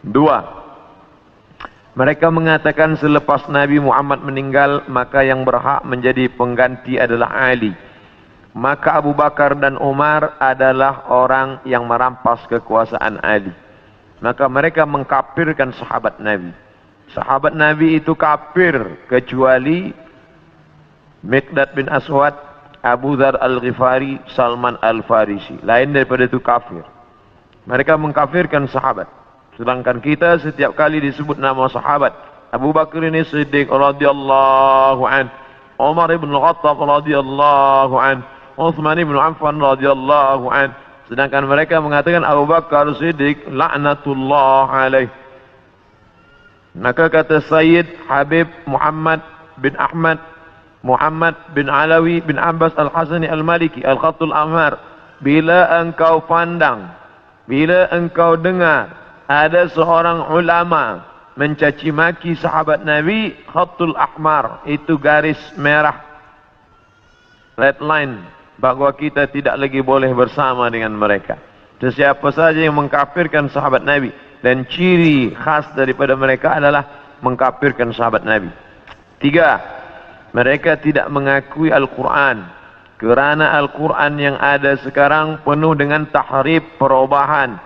2, mereka mengatakan selepas Nabi Muhammad meninggal maka yang berhak menjadi pengganti adalah Ali. Maka Abu Bakar dan Umar adalah orang yang merampas kekuasaan Ali. Maka mereka mengkafirkan sahabat Nabi. Sahabat Nabi itu kafir kecuali Miqdad bin Aswad, Abu Dzar Al-Ghifari, Salman Al-Farisi. Lain daripada itu kafir. Mereka mengkafirkan sahabat. Sedangkan kita setiap kali disebut nama sahabat, Abu Bakar ini Siddiq radhiyallahu an, Umar ibn Khattab radhiyallahu an, Uthman ibn Affan radhiyallahu an. Sedangkan mereka mengatakan Abu Bakar Siddiq laknatullah alaih. Maka kata Sayyid Habib Muhammad bin Ahmad, Muhammad bin Alawi bin Abbas Al-Hasani Al-Maliki Al-Khatul Ahmar, bila engkau pandang, bila engkau dengar ada seorang ulama mencaci maki sahabat Nabi, Khatul Ahmar, itu garis merah, red line, bahawa kita tidak lagi boleh bersama dengan mereka. Sesiapa saja yang mengkafirkan sahabat Nabi, dan ciri khas daripada mereka adalah mengkafirkan sahabat Nabi. 3, mereka tidak mengakui Al-Quran. Kerana Al-Quran yang ada sekarang penuh dengan tahrif, perubahan.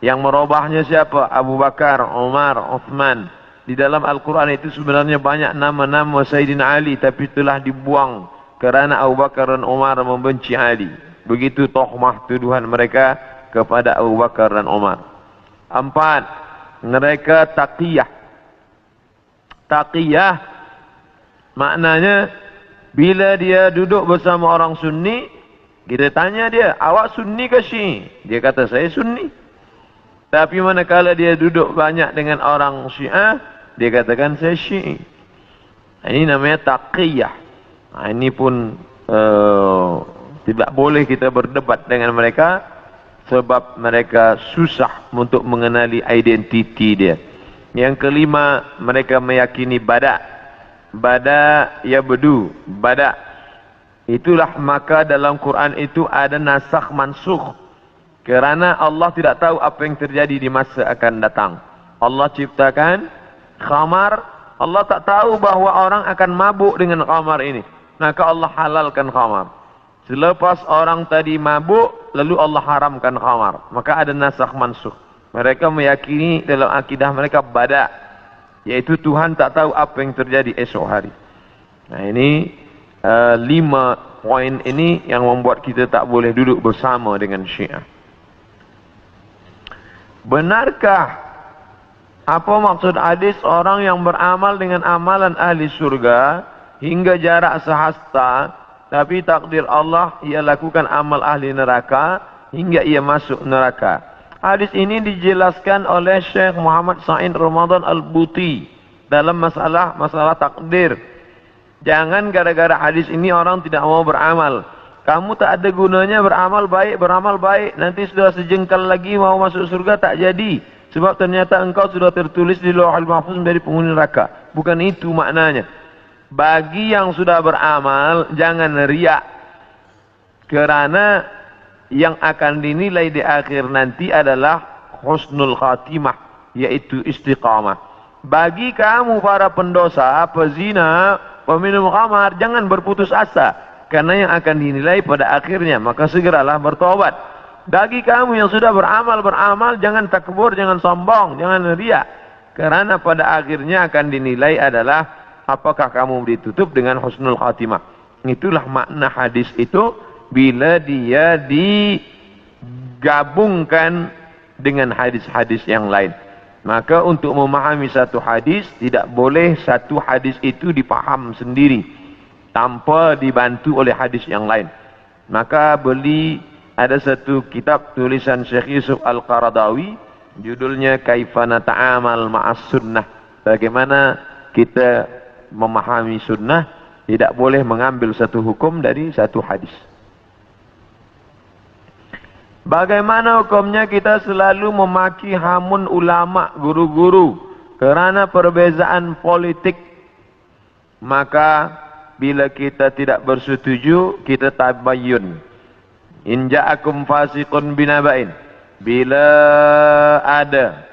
Yang merubahnya siapa? Abu Bakar, Umar, Uthman. Di dalam Al-Quran itu sebenarnya banyak nama-nama Sayyidina Ali, tapi telah dibuang kerana Abu Bakar dan Umar membenci Ali. Begitu tohmah tuduhan mereka kepada Abu Bakar dan Umar. 4, mereka taqiyah. Taqiyah maknanya bila dia duduk bersama orang Sunni, kita tanya dia, awak Sunni ke Syi'i? Dia kata saya Sunni. Tapi manakala dia duduk banyak dengan orang Syiah, dia katakan saya Syi'i. Ini namanya taqiyah. Ini pun tidak boleh kita berdebat dengan mereka. sebab mereka susah untuk mengenali identiti dia. Yang kelima, mereka meyakini bada. Bada ya bedu, bada. Itulah maka dalam Quran itu ada nasakh mansukh. Kerana Allah tidak tahu apa yang terjadi di masa akan datang. Allah ciptakan khamar, Allah tak tahu bahawa orang akan mabuk dengan khamar ini. Maka Allah halalkan khamar. Selepas orang tadi mabuk, lalu Allah haramkan khamar. Maka ada nasakh mansukh. Mereka meyakini dalam akidah mereka bada, yaitu Tuhan tak tahu apa yang terjadi esok hari. Nah ini 5 poin ini yang membuat kita tak boleh duduk bersama dengan Syiah. Benarkah apa maksud hadis orang yang beramal dengan amalan ahli surga hingga jarak sehasta, tapi takdir Allah ia lakukan amal ahli neraka hingga ia masuk neraka? Hadis ini dijelaskan oleh Syekh Muhammad Sa'id Ramadan Al-Buti dalam masalah takdir. Jangan gara-gara hadis ini orang tidak mau beramal. Kamu tak ada gunanya beramal baik. Nanti sudah sejengkal lagi mau masuk surga tak jadi. Sebab ternyata engkau sudah tertulis di Lauhul Mahfuz menjadi penghuni neraka. Bukan itu maknanya. Bagi yang sudah beramal, jangan riak. Kerana yang akan dinilai di akhir nanti adalah husnul khatimah, yaitu istiqamah. Bagi kamu para pendosa, pezina, peminum khamar, jangan berputus asa, karena yang akan dinilai pada akhirnya, maka segeralah bertobat. Bagi kamu yang sudah beramal, jangan takbur, jangan sombong, jangan riak, karena pada akhirnya akan dinilai adalah apakah kamu ditutup dengan husnul khatimah. Itulah makna hadis itu bila dia digabungkan dengan hadis-hadis yang lain. Maka untuk memahami satu hadis, tidak boleh satu hadis itu dipaham sendiri tanpa dibantu oleh hadis yang lain. Maka ada satu kitab tulisan Syekh Yusuf Al-Qaradawi, judulnya Kaifa Nata'amal Ma'as Sunnah. Bagaimana kita memahami sunnah, tidak boleh mengambil satu hukum dari satu hadis. Bagaimana hukumnya kita selalu memaki hamun ulama, guru-guru kerana perbezaan politik? Maka bila kita tidak bersetuju, kita tabayyun. In ja'akum fasiqun binaba'in. Bila ada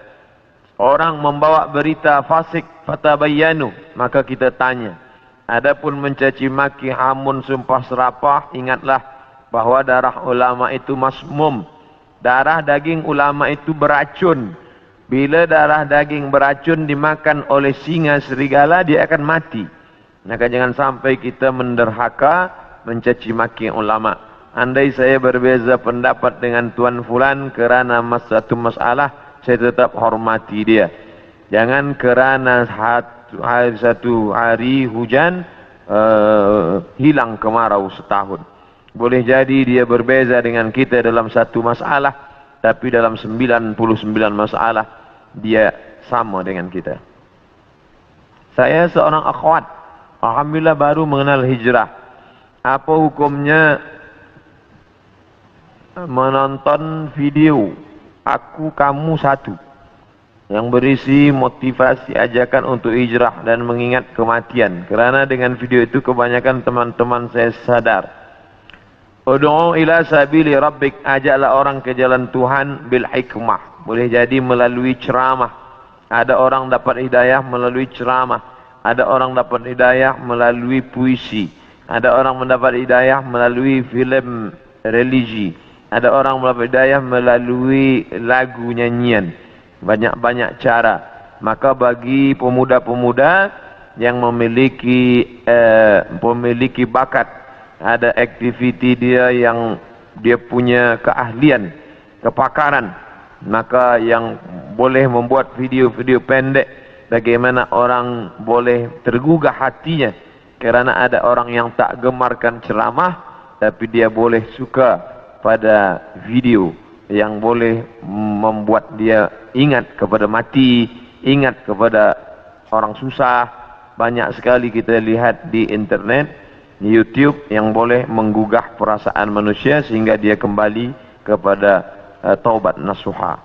orang membawa berita fasik, fatabayyanu, maka kita tanya. Adapun mencaci maki, hamun, sumpah serapah, ingatlah bahawa darah ulama itu masmum. Darah daging ulama itu beracun. Bila darah daging beracun dimakan oleh singa serigala, dia akan mati. Maka jangan sampai kita menderhaka, mencaci maki ulama. Andai saya berbeza pendapat dengan Tuan Fulan kerana satu masalah, saya tetap hormati dia. Jangan kerana satu hari hujan hilang kemarau setahun. Boleh jadi dia berbeza dengan kita dalam satu masalah, tapi dalam 99 masalah dia sama dengan kita. Saya seorang akhwat, alhamdulillah baru mengenal hijrah. Apa hukumnya menonton video Aku Kamu Satu yang berisi motivasi ajakan untuk hijrah dan mengingat kematian? Kerana dengan video itu kebanyakan teman-teman saya sadar. Ud'u ila sabili rabbik, ajaklah orang ke jalan Tuhan bil hikmah. Boleh jadi melalui ceramah. Ada orang dapat hidayah melalui ceramah. Ada orang dapat hidayah melalui puisi. Ada orang mendapat hidayah melalui filem religi. Ada orang mendapat hidayah melalui lagu nyanyian. Banyak-banyak cara. Maka bagi pemuda-pemuda yang memiliki bakat, ada aktiviti dia yang dia punya keahlian, kepakaran, maka yang boleh membuat video-video pendek, bagaimana orang boleh tergugah hatinya kerana ada orang yang tak gemarkan ceramah, tapi dia boleh suka pada video yang boleh membuat dia ingat kepada mati, ingat kepada orang susah. Banyak sekali kita lihat di internet, YouTube, yang boleh menggugah perasaan manusia sehingga dia kembali kepada taubat nasuha.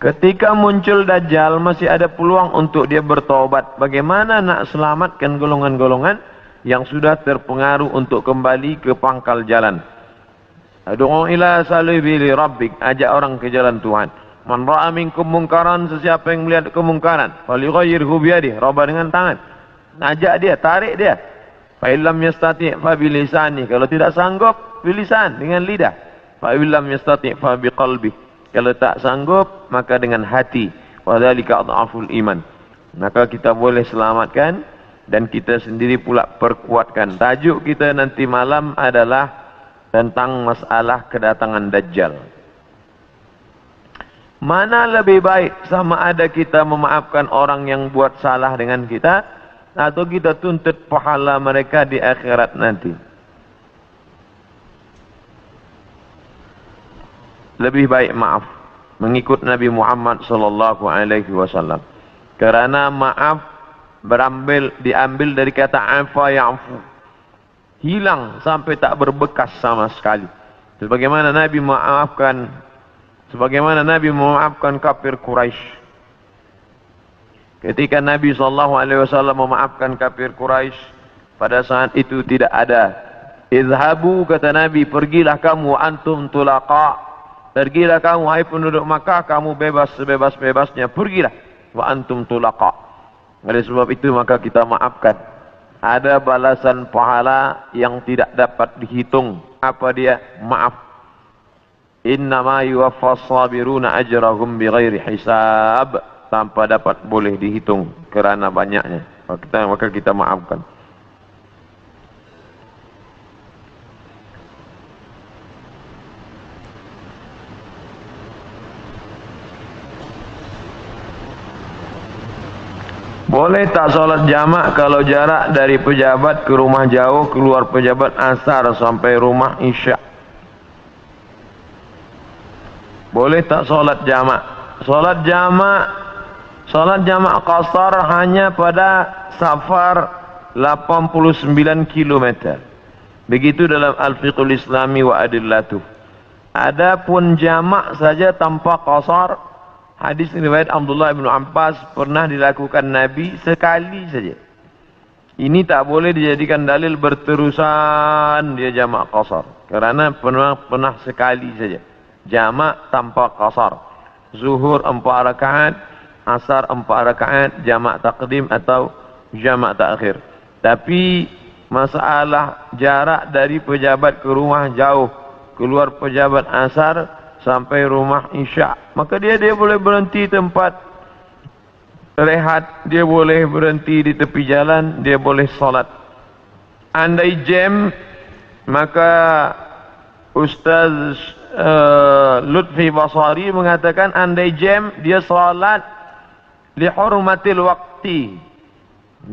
Ketika muncul Dajjal masih ada peluang untuk dia bertaubat. Bagaimana nak selamatkan golongan-golongan yang sudah terpengaruh untuk kembali ke pangkal jalan? Adu'u ila sabili rabbik, ajak orang ke jalan Tuhan. Man ra'a minkum mungkaran, sesiapa yang melihat kemungkaran, falyughayyirhu biyadihi, rubah dengan tangan. Ajak dia, tarik dia. Fa illam yastati' fa bilisani, kalau tidak sanggup bilisan, dengan lidah. Fa illam yastati' fa biqalbi, kalau tak sanggup maka dengan hati. Wa dzalika adhaful iman. Maka kita boleh selamatkan dan kita sendiri pula perkuatkan. Tajuk kita nanti malam adalah tentang masalah kedatangan Dajjal. Mana lebih baik, sama ada kita memaafkan orang yang buat salah dengan kita, atau kita tuntut pahala mereka di akhirat nanti? Lebih baik maaf, mengikut Nabi Muhammad sallallahu alaihi wasallam. Karena maaf diambil dari kata afa ya'fu. Hilang sampai tak berbekas sama sekali. Sebagaimana Nabi memaafkan kafir Quraisy. Ketika Nabi SAW memaafkan kafir Quraisy, pada saat itu tidak ada izhabu, kata Nabi, pergilah kamu antum tulaqa, pergilah kamu hai penduduk Makkah, kamu bebas sebebas-bebasnya, pergilah wa antum tulaqa. Oleh sebab itu maka kita maafkan. Ada balasan pahala yang tidak dapat dihitung. Apa dia? Maaf. Innama yuwaffas sabiruna ajrahum bighairi hisab. Tanpa dapat boleh dihitung kerana banyaknya. Maka kita maafkan. Boleh tak solat jamak kalau jarak dari pejabat ke rumah jauh, keluar pejabat asar sampai rumah isya? Boleh tak solat jamak? Solat jamak qasar hanya pada safar 89 km. Begitu dalam Al-Fiqhul Islami wa Adillatuh. Adapun jamak saja tanpa qasar, hadis riwayat Abdullah bin Abbas pernah dilakukan Nabi sekali saja. Ini tak boleh dijadikan dalil berterusan dia jamak qasar. Kerana pernah sekali saja. Jamak tanpa qasar. Zuhur 4 rakaat, asar 4 rakaat, jamak takdim atau jamak takhir. Tapi masalah jarak dari pejabat ke rumah jauh, keluar pejabat asar sampai rumah isya, maka dia boleh berhenti tempat rehat, dia boleh berhenti di tepi jalan, dia boleh solat. Andai jam, maka Ustaz Lutfi Basari mengatakan andai jam dia solat li hurmatil waqti,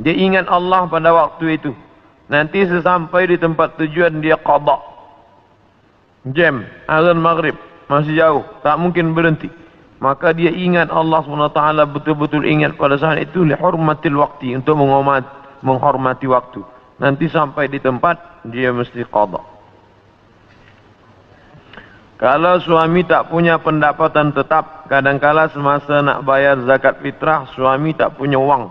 dia ingat Allah pada waktu itu, nanti sesampai di tempat tujuan dia qada. Jam azan maghrib masih jauh, tak mungkin berhenti, maka dia ingat Allah SWT, betul-betul ingat pada saat itu li hurmatil waqti, untuk menghormati waktu. Nanti sampai di tempat dia mesti qada. Kalau suami tak punya pendapatan tetap, kadangkala semasa nak bayar zakat fitrah, suami tak punya wang,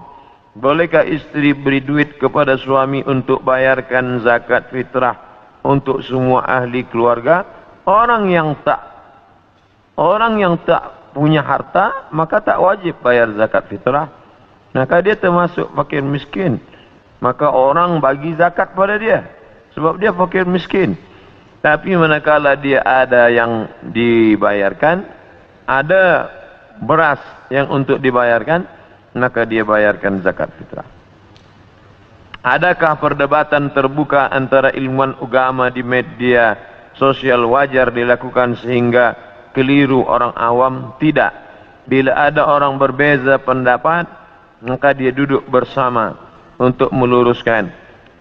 bolehkah isteri beri duit kepada suami untuk bayarkan zakat fitrah untuk semua ahli keluarga? Orang yang tak punya harta, maka tak wajib bayar zakat fitrah. Maka dia termasuk fakir miskin. Maka orang bagi zakat pada dia, sebab dia fakir miskin. Tapi manakala dia ada yang dibayarkan, ada beras yang untuk dibayarkan, maka dia bayarkan zakat fitrah. Adakah perdebatan terbuka antara ilmuwan agama di media sosial wajar dilakukan sehingga keliru orang awam? Tidak. Bila ada orang berbeza pendapat, maka dia duduk bersama untuk meluruskan.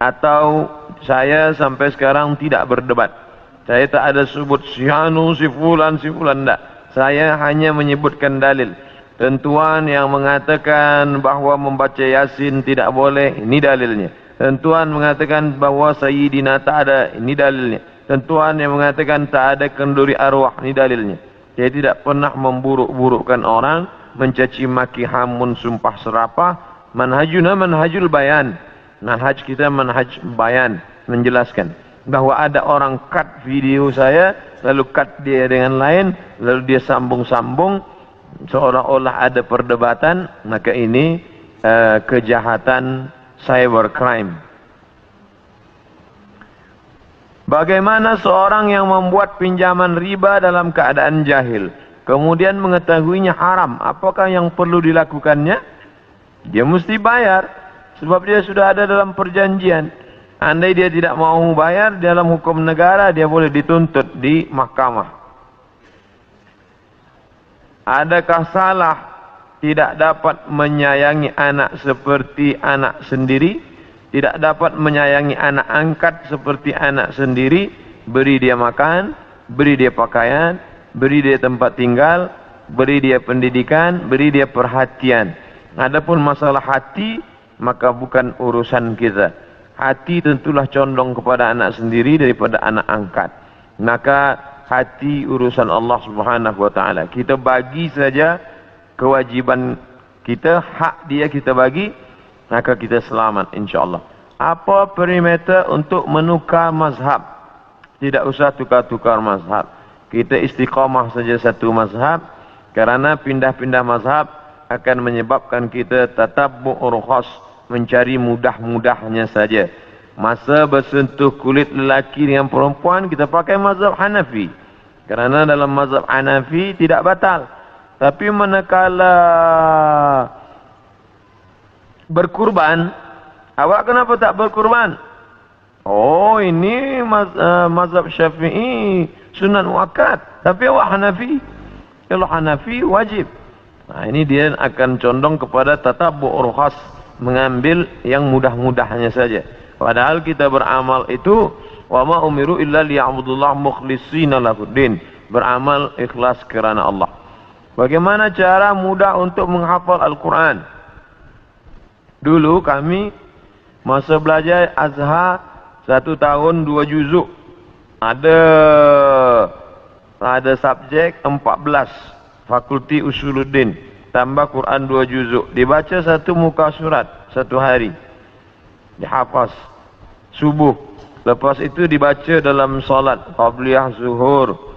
Atau saya sampai sekarang tidak berdebat. Saya tak ada sebut si anu, si fulan, tak. Saya hanya menyebutkan dalil. Tentuan yang mengatakan bahawa membaca Yasin tidak boleh, ini dalilnya. Tentuan mengatakan bahawa Sayyidina tak ada, ini dalilnya. Tentuan yang mengatakan tak ada kenduri arwah, ini dalilnya. Dia tidak pernah memburuk-burukkan orang, mencaci maki, hamun, sumpah serapah. Manhajuna manhajul bayan. Manhaj kita manhaj bayan, menjelaskan bahwa ada orang cut video saya, lalu cut dia dengan lain, lalu dia sambung-sambung seolah-olah ada perdebatan, maka ini kejahatan cybercrime. Bagaimana seorang yang membuat pinjaman riba dalam keadaan jahil, kemudian mengetahuinya haram, apakah yang perlu dilakukannya? Dia mesti bayar, sebab dia sudah ada dalam perjanjian. Andai dia tidak mau bayar, dalam hukum negara dia boleh dituntut di mahkamah. Adakah salah tidak dapat menyayangi anak seperti anak sendiri? Tidak dapat menyayangi anak angkat seperti anak sendiri, beri dia makan, beri dia pakaian, beri dia tempat tinggal, beri dia pendidikan, beri dia perhatian. Adapun masalah hati, maka bukan urusan kita. Hati tentulah condong kepada anak sendiri daripada anak angkat. Maka hati urusan Allah Subhanahu wa taala. Kita bagi saja kewajiban kita, hak dia kita bagi, maka kita selamat insyaAllah. Apa perimeter untuk menukar mazhab? Tidak usah tukar-tukar mazhab. Kita istiqamah saja satu mazhab, kerana pindah-pindah mazhab akan menyebabkan kita tatabbu'ur khas, mencari mudah-mudahnya saja. Masa bersentuh kulit lelaki dengan perempuan, kita pakai mazhab Hanafi. Kerana dalam mazhab Hanafi tidak batal. Tapi manakala berkurban, awak kenapa tak berkurban? Oh, ini mazhab Syafi'i sunan wakat, tapi awak Hanafi. Kalau Hanafi wajib. Nah, ini dia akan condong kepada tatabbu'ur khas, mengambil yang mudah-mudahnya saja. Padahal kita beramal itu wa ma umiru illa liya'budullah mukhlishina lahuddin, beramal ikhlas kerana Allah. Bagaimana cara mudah untuk menghafal Al-Quran? Dulu kami masa belajar Azhar 1 tahun 2 juzuk. Ada subjek 14, Fakulti Usuluddin, tambah Quran 2 juzuk. Dibaca 1 muka surat 1 hari. Dihafaz subuh. Lepas itu dibaca dalam solat qabliyah zuhur,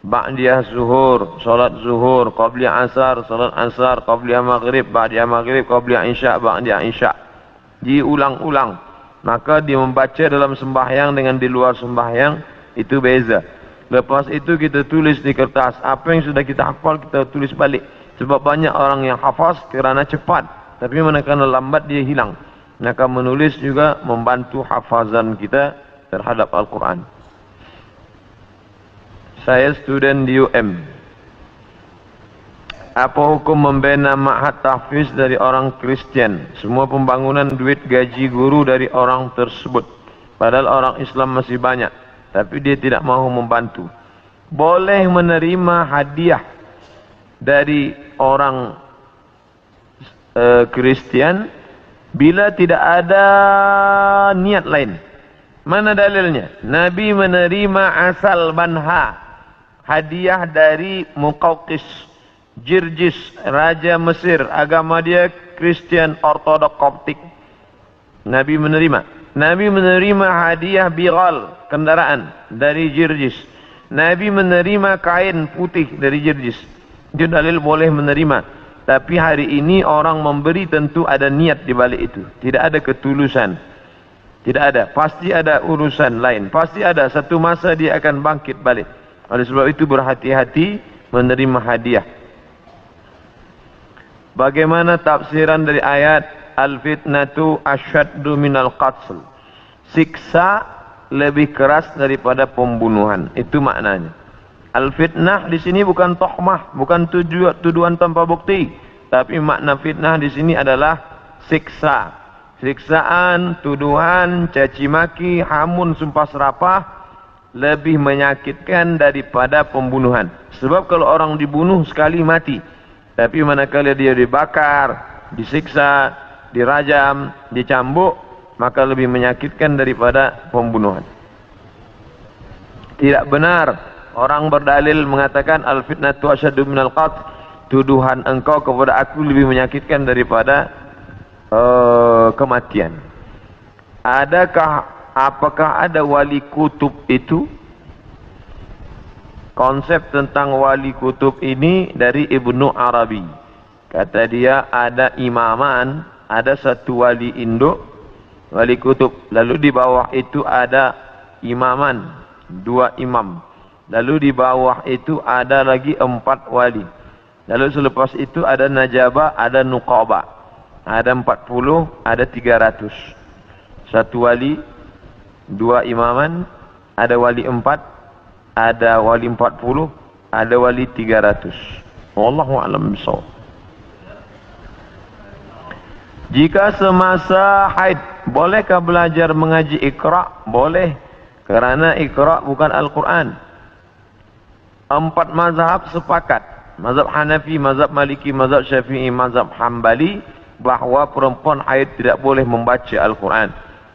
ba'diyah zuhur, solat zuhur, qabliyah asar, solat asar, qabliyah maghrib, ba'diyah maghrib, qabliyah isya, ba'diyah isya. Diulang-ulang. Maka dia membaca dalam sembahyang dengan di luar sembahyang, itu beza. Lepas itu kita tulis di kertas. Apa yang sudah kita hafal kita tulis balik. Sebab banyak orang yang hafaz kerana cepat, tapi manakala lambat dia hilang. Maka menulis juga membantu hafazan kita terhadap Al-Quran. Saya student di UM. Apa hukum membina ma'had tahfiz dari orang Kristian? Semua pembangunan duit gaji guru dari orang tersebut. Padahal orang Islam masih banyak, tapi dia tidak mahu membantu. Boleh menerima hadiah dari orang Kristian bila tidak ada niat lain. Mana dalilnya? Nabi menerima asal banha, hadiah dari Muqawqis Jirjis, Raja Mesir, agama dia Kristian Ortodok Koptik. Nabi menerima hadiah bighal, kendaraan dari Jirjis. Nabi menerima kain putih dari Jirjis. Itu dalil boleh menerima. Tapi hari ini orang memberi tentu ada niat di balik itu. Tidak ada ketulusan. Tidak ada. Pasti ada urusan lain. Pasti ada satu masa dia akan bangkit balik. Oleh sebab itu berhati-hati menerima hadiah. Bagaimana tafsiran dari ayat al-fitnatu asyaddu minal qatl? Siksa lebih keras daripada pembunuhan. Itu maknanya. Al-fitnah di sini bukan tohmah, bukan tuduhan tanpa bukti, tapi makna fitnah di sini adalah siksa. Siksaan, tuduhan, caci maki, hamun, sumpah serapah lebih menyakitkan daripada pembunuhan. Sebab kalau orang dibunuh sekali mati, tapi manakala dia dibakar, disiksa, dirajam, dicambuk, maka lebih menyakitkan daripada pembunuhan. Tidak benar orang berdalil mengatakan al-fitnatu asyaddu minal qatl, tuduhan engkau kepada aku lebih menyakitkan daripada kematian. Apakah ada wali kutub itu? Konsep tentang wali kutub ini dari Ibnu Arabi. Kata dia ada imaman, ada satu wali induk, wali kutub. Lalu di bawah itu ada imaman, 2 imam. Lalu di bawah itu ada lagi 4 wali. Lalu selepas itu ada najabah, ada nuqabah. Ada 40, ada 300. Satu wali, 2 imaman, ada wali 4, ada wali 40, ada wali 300. Wallahu a'lam bishawab. Jika semasa haid, bolehkah belajar mengaji Iqra? Boleh, kerana Iqra bukan Al-Quran. 4 mazhab sepakat, mazhab Hanafi, mazhab Maliki, mazhab Syafi'i, mazhab Hambali, bahawa perempuan haid tidak boleh membaca Al-Quran.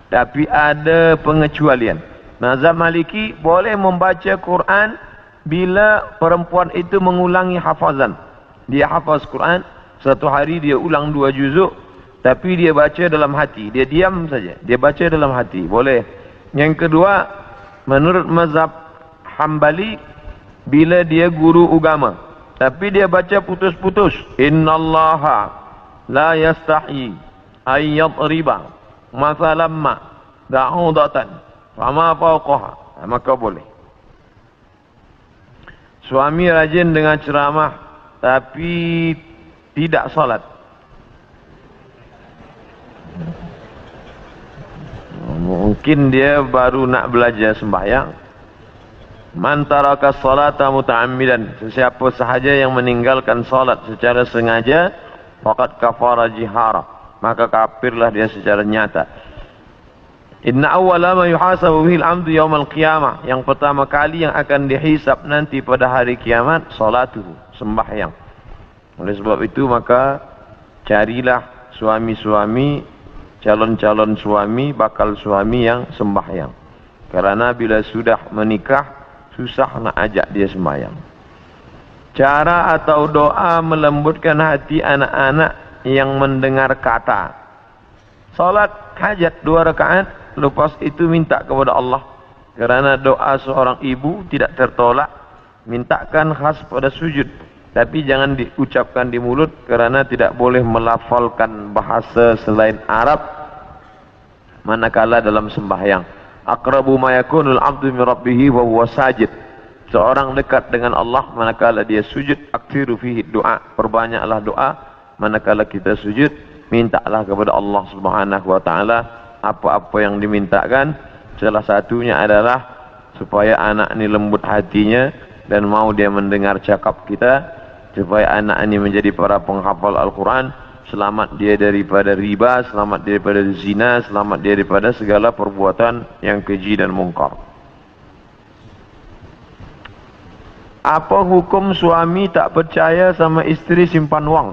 Tapi ada pengecualian. Mazhab Maliki boleh membaca Quran bila perempuan itu mengulangi hafazan. Dia hafaz Quran, satu hari dia ulang 2 juzuk, tapi dia baca dalam hati. Dia diam saja, dia baca dalam hati. Boleh. Yang kedua, menurut mazhab Hambali, bila dia guru agama, tapi dia baca putus-putus. Innallaha la yastahi ayyadriba masalamma da'udatan fama fawqaha, maka boleh. Suami rajin dengan ceramah tapi tidak salat. Mungkin dia baru nak belajar sembahyang. Man taraka salata muta'ammidan, sesiapa sahaja yang meninggalkan salat secara sengaja, faqad kafara jihara, maka kafirlah dia secara nyata. Inna awwala ma yuhasabu bihil amdu yaumal qiyamah, yang pertama kali yang akan dihisab nanti pada hari kiamat, salatuhu, sembahyang. Oleh sebab itu maka carilah suami-suami, calon-calon suami, bakal suami yang sembahyang. Kerana bila sudah menikah, susah nak ajak dia sembahyang. Cara atau doa melembutkan hati anak-anak yang mendengar kata. Salat hajat 2 rakaat, lepas itu minta kepada Allah. Kerana doa seorang ibu tidak tertolak, mintakan khas pada sujud. Tapi jangan diucapkan di mulut, kerana tidak boleh melafalkan bahasa selain Arab manakala dalam sembahyang. Aqrabu ma yakunul 'abdu min rabbih wa huwa sajid. Seorang dekat dengan Allah manakala dia sujud. Aktsiru fihi doa, perbanyaklah doa manakala kita sujud. Mintalah kepada Allah Subhanahu wa taala apa-apa yang dimintakan. Salah satunya adalah supaya anak ini lembut hatinya dan mau dia mendengar cakap kita, supaya anak ini menjadi para penghafal Al-Quran, selamat dia daripada riba, selamat dia daripada zina, selamat dia daripada segala perbuatan yang keji dan mungkar. Apa hukum suami tak percaya sama isteri simpan wang?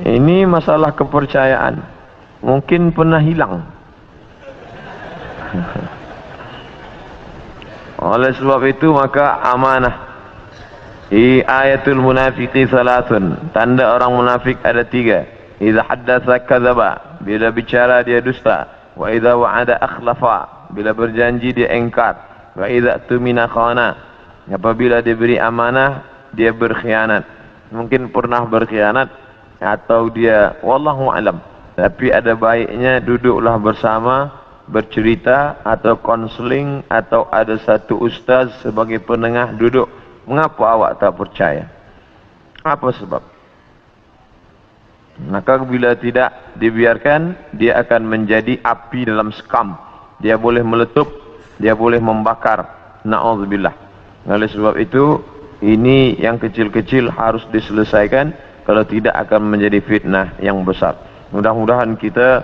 Ini masalah kepercayaan. Mungkin pernah hilang. Oleh sebab itu maka amanah. Ayatul munafiqi salatun, tanda orang munafik ada 3. Idza haddatsa kadzaba, bila bicara dia dusta. Wa idza wa'ada akhlafa, bila berjanji dia engkar. Wa idza tumina khana, apabila diberi amanah dia berkhianat. Mungkin pernah berkhianat atau dia wallahu alam. Tapi ada baiknya duduklah bersama, bercerita atau konseling, atau ada satu ustaz sebagai penengah duduk. Mengapa awak tak percaya? Apa sebab? Maka bila tidak dibiarkan, dia akan menjadi api dalam sekam. Dia boleh meletup, dia boleh membakar. Na'udzubillah. Oleh sebab itu, ini yang kecil-kecil harus diselesaikan. Kalau tidak akan menjadi fitnah yang besar. Mudah-mudahan kita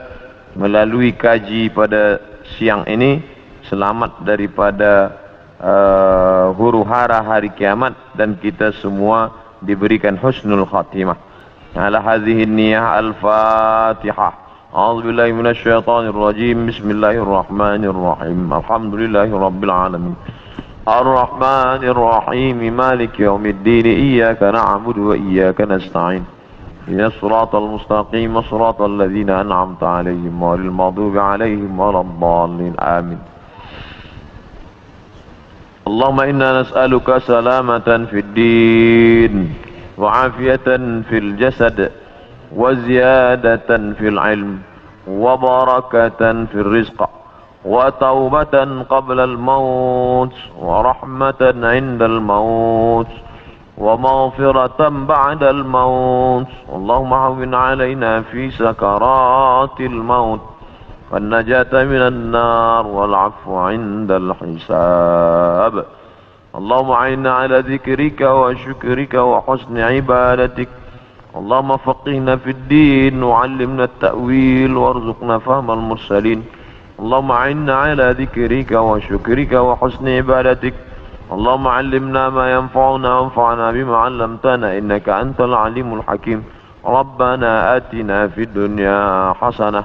melalui kaji pada siang ini selamat daripada huru-hara hari kiamat, dan kita semua diberikan husnul khatimah. Ala hadhihi niyah al-Fatihah. أعوذ بالله من الشيطان الرجيم. بسم الله الرحمن الرحيم. الحمد لله رب العالمين الرحمن الرحيم مالك يوم الدين. إياك نعبد وإياك نستعين. إن الصراط المستقيم صراط الذين أنعمت عليهم غير المغضوب عليهم ولا الضالين. آمين. اللهم إنا نسألك سلامة في الدين وعافية في الجسد وزيادة في العلم وبركة في الرزق وتوبة قبل الموت ورحمة عند الموت ومغفرة بعد الموت. اللهم هون علينا في سكرات الموت والنجاة من النار والعفو عند الحساب. اللهم أعنا على ذكرك وشكرك وحسن عبادتك. اللهم فقهنا في الدين وعلمنا التأويل وارزقنا فهم المرسلين. اللهم أعنا على ذكرك وشكرك وحسن عبادتك. اللهم علمنا ما ينفعنا وانفعنا بما علمتنا إنك أنت العليم الحكيم. ربنا آتنا في الدنيا حسنة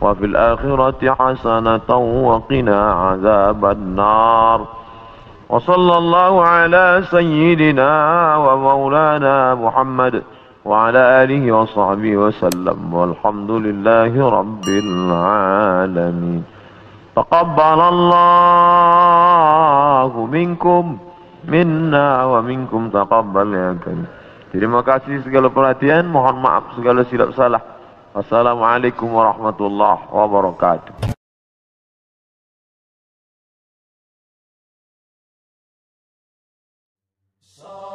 وفي الآخرة حسنة وقنا عذاب النار. وصلى الله على سيدنا ومولانا محمد وعلى آله وصحبه وسلم والحمد لله رب العالمين. تقبل الله منكم minna wa minkum taqabbal ya karim. Terima kasih segala perhatian, mohon maaf segala silap salah. Assalamualaikum warahmatullahi wabarakatuh. So